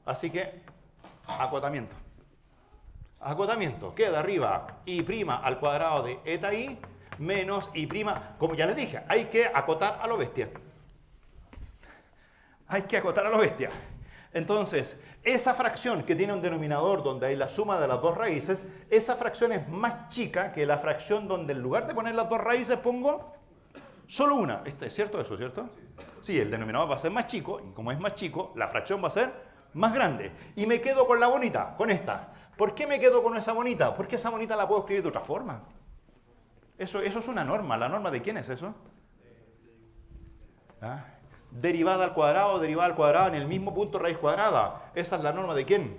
Así que, acotamiento. Queda arriba y' al cuadrado de eta i menos y', como ya les dije, hay que acotar a lo bestia. Entonces, esa fracción que tiene un denominador donde hay la suma de las dos raíces, esa fracción es más chica que la fracción donde en lugar de poner las dos raíces pongo solo una. ¿Es cierto eso, cierto? Sí, el denominador va a ser más chico y como es más chico, la fracción va a ser más grande. Y me quedo con la bonita, con esta. ¿Por qué me quedo con esa bonita? Porque esa bonita la puedo escribir de otra forma. Eso es una norma. ¿La norma de quién es eso? Derivada al cuadrado en el mismo punto raíz cuadrada. ¿Esa es la norma de quién?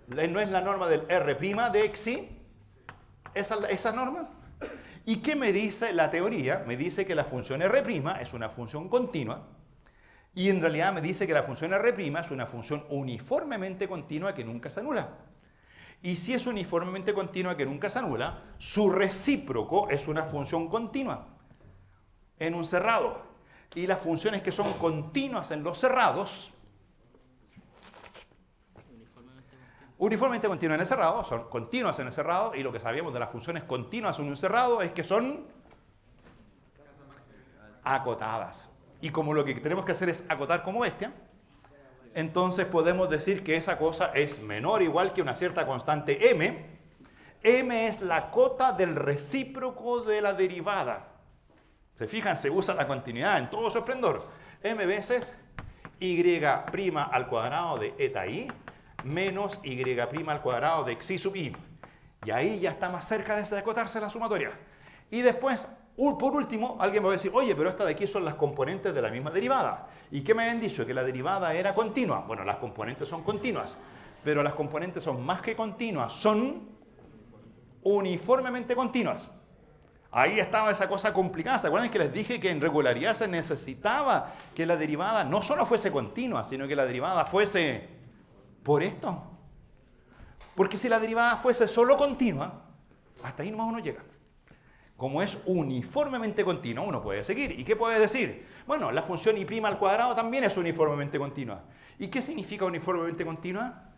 ¿No es la norma del R' de xi? ¿Esa norma? ¿Y qué me dice la teoría? Me dice que la función R' es una función continua. Y en realidad me dice que la función R' es una función uniformemente continua que nunca se anula. Y si es uniformemente continua que nunca se anula, su recíproco es una función continua en un cerrado. Y las funciones que son continuas en los cerrados, uniformemente continuas en el cerrado, son continuas en el cerrado, y lo que sabemos de las funciones continuas en un cerrado es que son acotadas. Y como lo que tenemos que hacer es acotar como bestia, entonces podemos decir que esa cosa es menor o igual que una cierta constante m. M es la cota del recíproco de la derivada. Se fijan, se usa la continuidad en todo su esplendor. M veces y' al cuadrado de eta i menos y' al cuadrado de xi sub i. Y ahí ya está más cerca de acotarse la sumatoria. Y después, por último, alguien va a decir, oye, pero estas de aquí son las componentes de la misma derivada. ¿Y qué me habían dicho? Que la derivada era continua. Bueno, las componentes son continuas, pero las componentes son más que continuas, son uniformemente continuas. Ahí estaba esa cosa complicada. ¿Se acuerdan que les dije que en regularidad se necesitaba que la derivada no solo fuese continua, sino que la derivada fuese por esto? Porque si la derivada fuese solo continua, hasta ahí nomás uno llega. Como es uniformemente continua, uno puede seguir. ¿Y qué puede decir? Bueno, la función i' al cuadrado también es uniformemente continua. ¿Y qué significa uniformemente continua?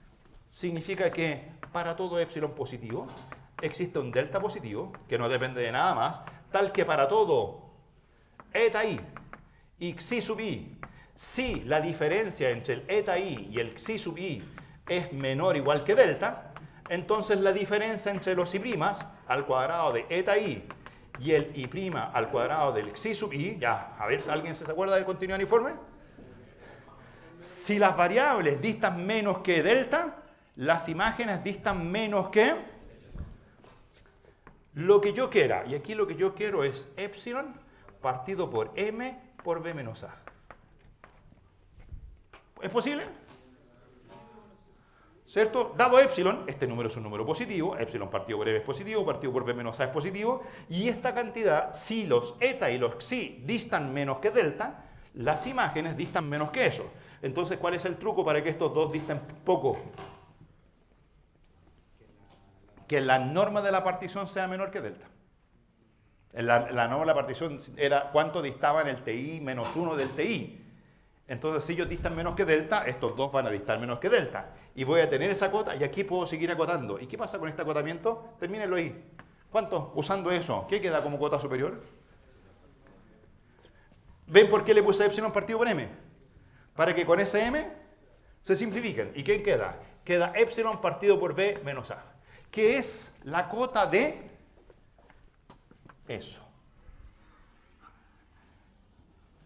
Significa que para todo epsilon positivo existe un delta positivo, que no depende de nada más, tal que para todo eta i y xi sub i, si la diferencia entre el eta i y el xi sub i es menor o igual que delta, entonces la diferencia entre los i' al cuadrado de eta i y el i' al cuadrado del xi sub i, ya, a ver si alguien se acuerda de continuidad uniforme. Si las variables distan menos que delta, las imágenes distan menos que lo que yo quiera. Y aquí lo que yo quiero es epsilon partido por m por b menos a. ¿Es posible? ¿Cierto? Dado epsilon, este número es un número positivo, epsilon partido por m es positivo, partido por b menos a es positivo, y esta cantidad, si los eta y los xi distan menos que delta, las imágenes distan menos que eso. Entonces, ¿cuál es el truco para que estos dos distan poco? Que la norma de la partición sea menor que delta. La norma de la partición era cuánto distaban el TI menos 1 del TI. Entonces, si ellos distan menos que delta, estos dos van a distar menos que delta. Y voy a tener esa cota y aquí puedo seguir acotando. ¿Y qué pasa con este acotamiento? Termínenlo ahí. ¿Cuánto? Usando eso, ¿qué queda como cota superior? ¿Ven por qué le puse epsilon partido por m? Para que con ese m se simplifiquen. ¿Y qué queda? Queda epsilon partido por b menos a, que es la cota de eso.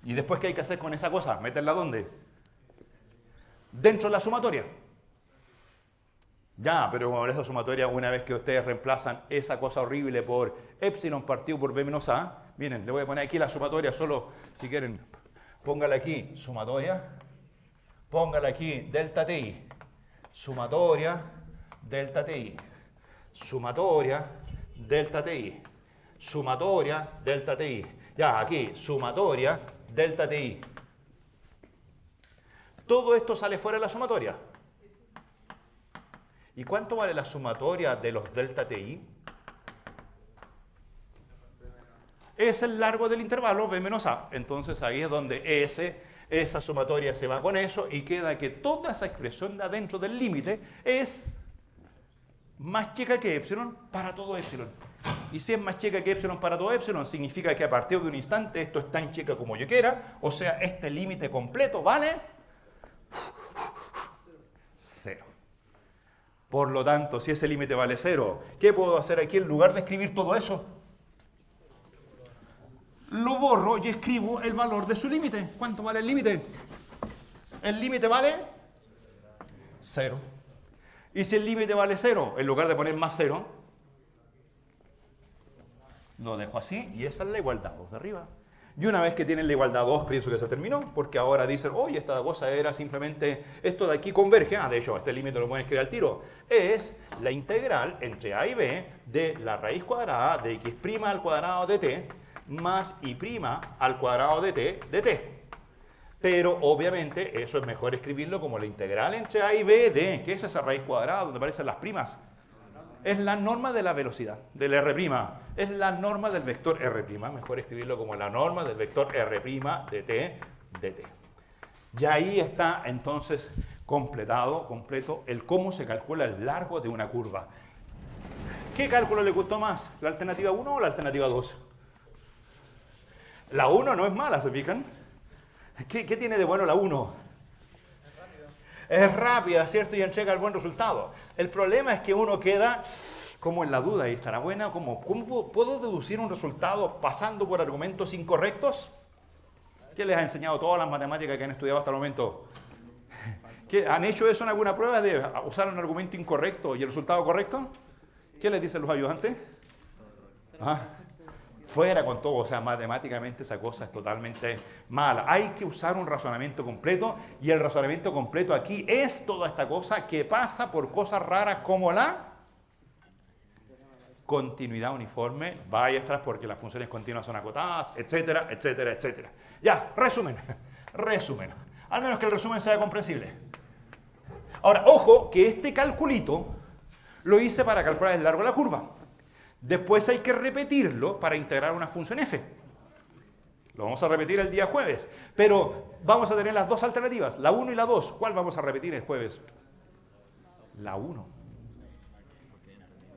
¿Y después qué hay que hacer con esa cosa? ¿Meterla dónde? Dentro de la sumatoria. Ya, pero con esa sumatoria, una vez que ustedes reemplazan esa cosa horrible por epsilon partido por b menos a, miren, le voy a poner aquí la sumatoria, solo si quieren, póngala aquí, sumatoria, póngala aquí, delta ti, sumatoria, delta ti, sumatoria, delta ti, sumatoria, delta ti. Ya, aquí, sumatoria, delta ti. Todo esto sale fuera de la sumatoria. ¿Y cuánto vale la sumatoria de los delta ti? Es el largo del intervalo b menos a. Entonces ahí es donde esa sumatoria se va con eso y queda que toda esa expresión de adentro del límite es más chica que epsilon para todo epsilon. Y si es más chica que epsilon para todo epsilon, significa que a partir de un instante esto es tan chica como yo quiera, o sea, este límite completo vale 0. Por lo tanto, si ese límite vale 0, ¿qué puedo hacer aquí en lugar de escribir todo eso? Lo borro y escribo el valor de su límite. ¿Cuánto vale el límite? El límite vale 0. Y si el límite vale 0, en lugar de poner más 0, lo dejo así y esa es la igualdad 2 de arriba. Y una vez que tienen la igualdad 2, pienso que se terminó, porque ahora dicen, oye, esta cosa era simplemente, esto de aquí converge, de hecho, este límite lo pueden escribir al tiro, es la integral entre a y b de la raíz cuadrada de x' al cuadrado de t más y' al cuadrado de t. Pero, obviamente, eso es mejor escribirlo como la integral entre a y b de, ¿qué es esa raíz cuadrada donde aparecen las primas? Es la norma de la velocidad, del r', es la norma del vector r', mejor escribirlo como la norma del vector r' de t, de t. Y ahí está entonces completo el cómo se calcula el largo de una curva. ¿Qué cálculo le gustó más? ¿La alternativa 1 o la alternativa 2? La 1 no es mala, ¿se fijan? ¿Qué tiene de bueno la 1? Es rápida, ¿cierto? Y entrega el buen resultado. El problema es que uno queda como en la duda, ¿y estará buena? ¿Cómo puedo deducir un resultado pasando por argumentos incorrectos? ¿Qué les ha enseñado todas las matemáticas que han estudiado hasta el momento? ¿Qué, ¿Han hecho eso en alguna prueba de usar un argumento incorrecto y el resultado correcto? ¿Qué les dicen los ayudantes? ¿Ah? Fuera con todo, o sea, matemáticamente esa cosa es totalmente mala. Hay que usar un razonamiento completo y el razonamiento completo aquí es toda esta cosa que pasa por cosas raras como la continuidad uniforme, vaya atrás porque las funciones continuas son acotadas, etcétera, etcétera, etcétera. Ya, resumen. Al menos que el resumen sea comprensible. Ahora, ojo que este calculito lo hice para calcular el largo de la curva. Después hay que repetirlo para integrar una función f. Lo vamos a repetir el día jueves. Pero vamos a tener las dos alternativas, la 1 y la 2. ¿Cuál vamos a repetir el jueves? La 1.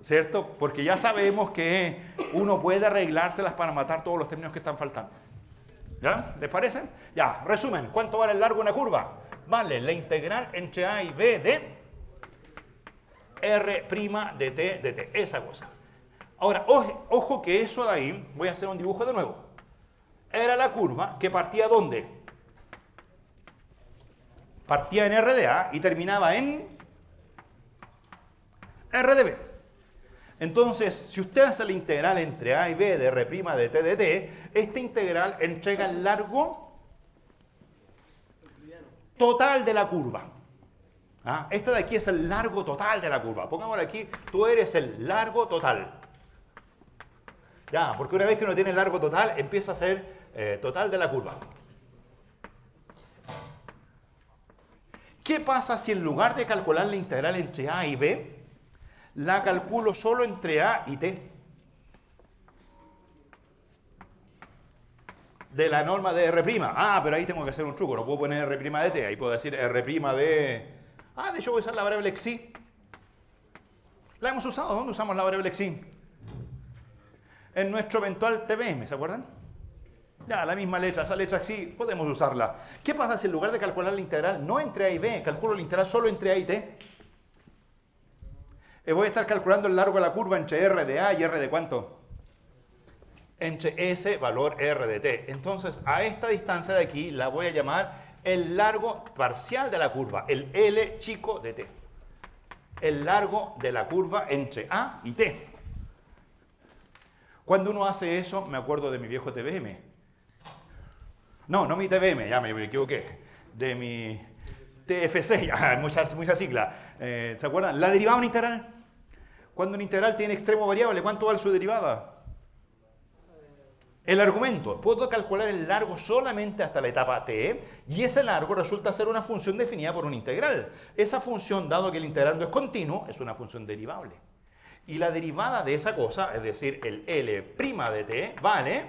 ¿Cierto? Porque ya sabemos que uno puede arreglárselas para matar todos los términos que están faltando. ¿Ya? ¿Les parece? Ya, resumen. ¿Cuánto vale el largo de una curva? Vale la integral entre a y b de r' de t de t. Esa cosa. Ahora, ojo que eso de ahí, voy a hacer un dibujo de nuevo. Era la curva que partía ¿dónde? Partía en r de a y terminaba en r de b. Entonces, si usted hace la integral entre a y b de r' de t de t, esta integral entrega el largo total de la curva. ¿Ah? Esta de aquí es el largo total de la curva. Pongámoslo aquí, tú eres el largo total. Ya, porque una vez que uno tiene el largo total, empieza a ser total de la curva. ¿Qué pasa si en lugar de calcular la integral entre a y b, la calculo solo entre a y t? De la norma de r'. Ah, pero ahí tengo que hacer un truco. No puedo poner r' de t. Ahí puedo decir r' de... Ah, de hecho voy a usar la variable xi. ¿La hemos usado? ¿Dónde usamos la variable xi? En nuestro eventual TBM, ¿se acuerdan? Ya, la misma letra, esa letra xi, podemos usarla. ¿Qué pasa si en lugar de calcular la integral no entre a y b, calculo la integral solo entre a y t? Voy a estar calculando el largo de la curva entre r de a y r de ¿cuánto? Entre ese valor r de t. Entonces, a esta distancia de aquí la voy a llamar el largo parcial de la curva, el L chico de t. El largo de la curva entre a y t. Cuando uno hace eso, me acuerdo de mi viejo TBM. No mi TBM, ya me equivoqué. De mi TFC, ya, mucha sigla. ¿Se acuerdan? La derivada de una integral. Cuando una integral tiene extremo variable, ¿cuánto vale su derivada? El argumento. Puedo calcular el largo solamente hasta la etapa t, y ese largo resulta ser una función definida por una integral. Esa función, dado que el integrando es continuo, es una función derivable. Y la derivada de esa cosa, es decir, el L' de t, vale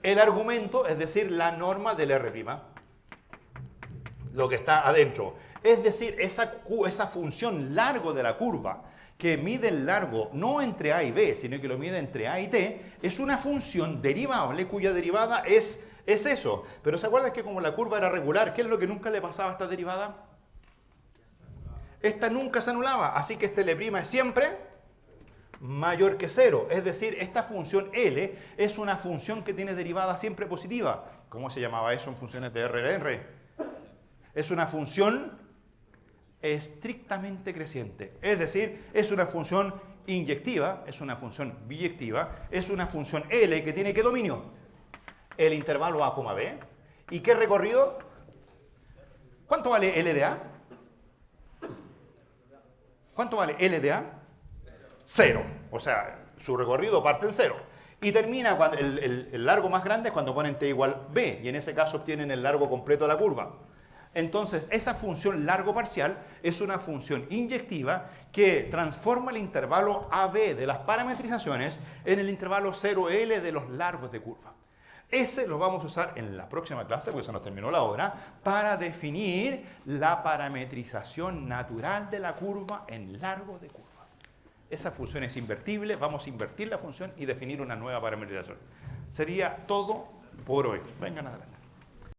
el argumento, es decir, la norma del R'. Lo que está adentro. Es decir, esa función largo de la curva, que mide el largo no entre a y b, sino que lo mide entre a y t, es una función derivable cuya derivada es eso. Pero ¿se acuerdan que como la curva era regular, qué es lo que nunca le pasaba a esta derivada? Esta nunca se anulaba, así que este L' es siempre mayor que 0. Es decir, esta función L es una función que tiene derivada siempre positiva. ¿Cómo se llamaba eso en funciones de R? Es una función estrictamente creciente. Es decir, es una función inyectiva, es una función biyectiva, es una función L que tiene ¿qué dominio? El intervalo a, b. ¿Y qué recorrido? ¿Cuánto vale L de a? ¿Cuánto vale L de a? 0. O sea, su recorrido parte en 0. Y termina cuando el largo más grande es cuando ponen t igual b. Y en ese caso obtienen el largo completo de la curva. Entonces, esa función largo parcial es una función inyectiva que transforma el intervalo AB de las parametrizaciones en el intervalo 0L de los largos de curva. Ese lo vamos a usar en la próxima clase, porque se nos terminó la hora, para definir la parametrización natural de la curva en largo de curva. Esa función es invertible, vamos a invertir la función y definir una nueva parametrización. Sería todo por hoy. Vengan adelante.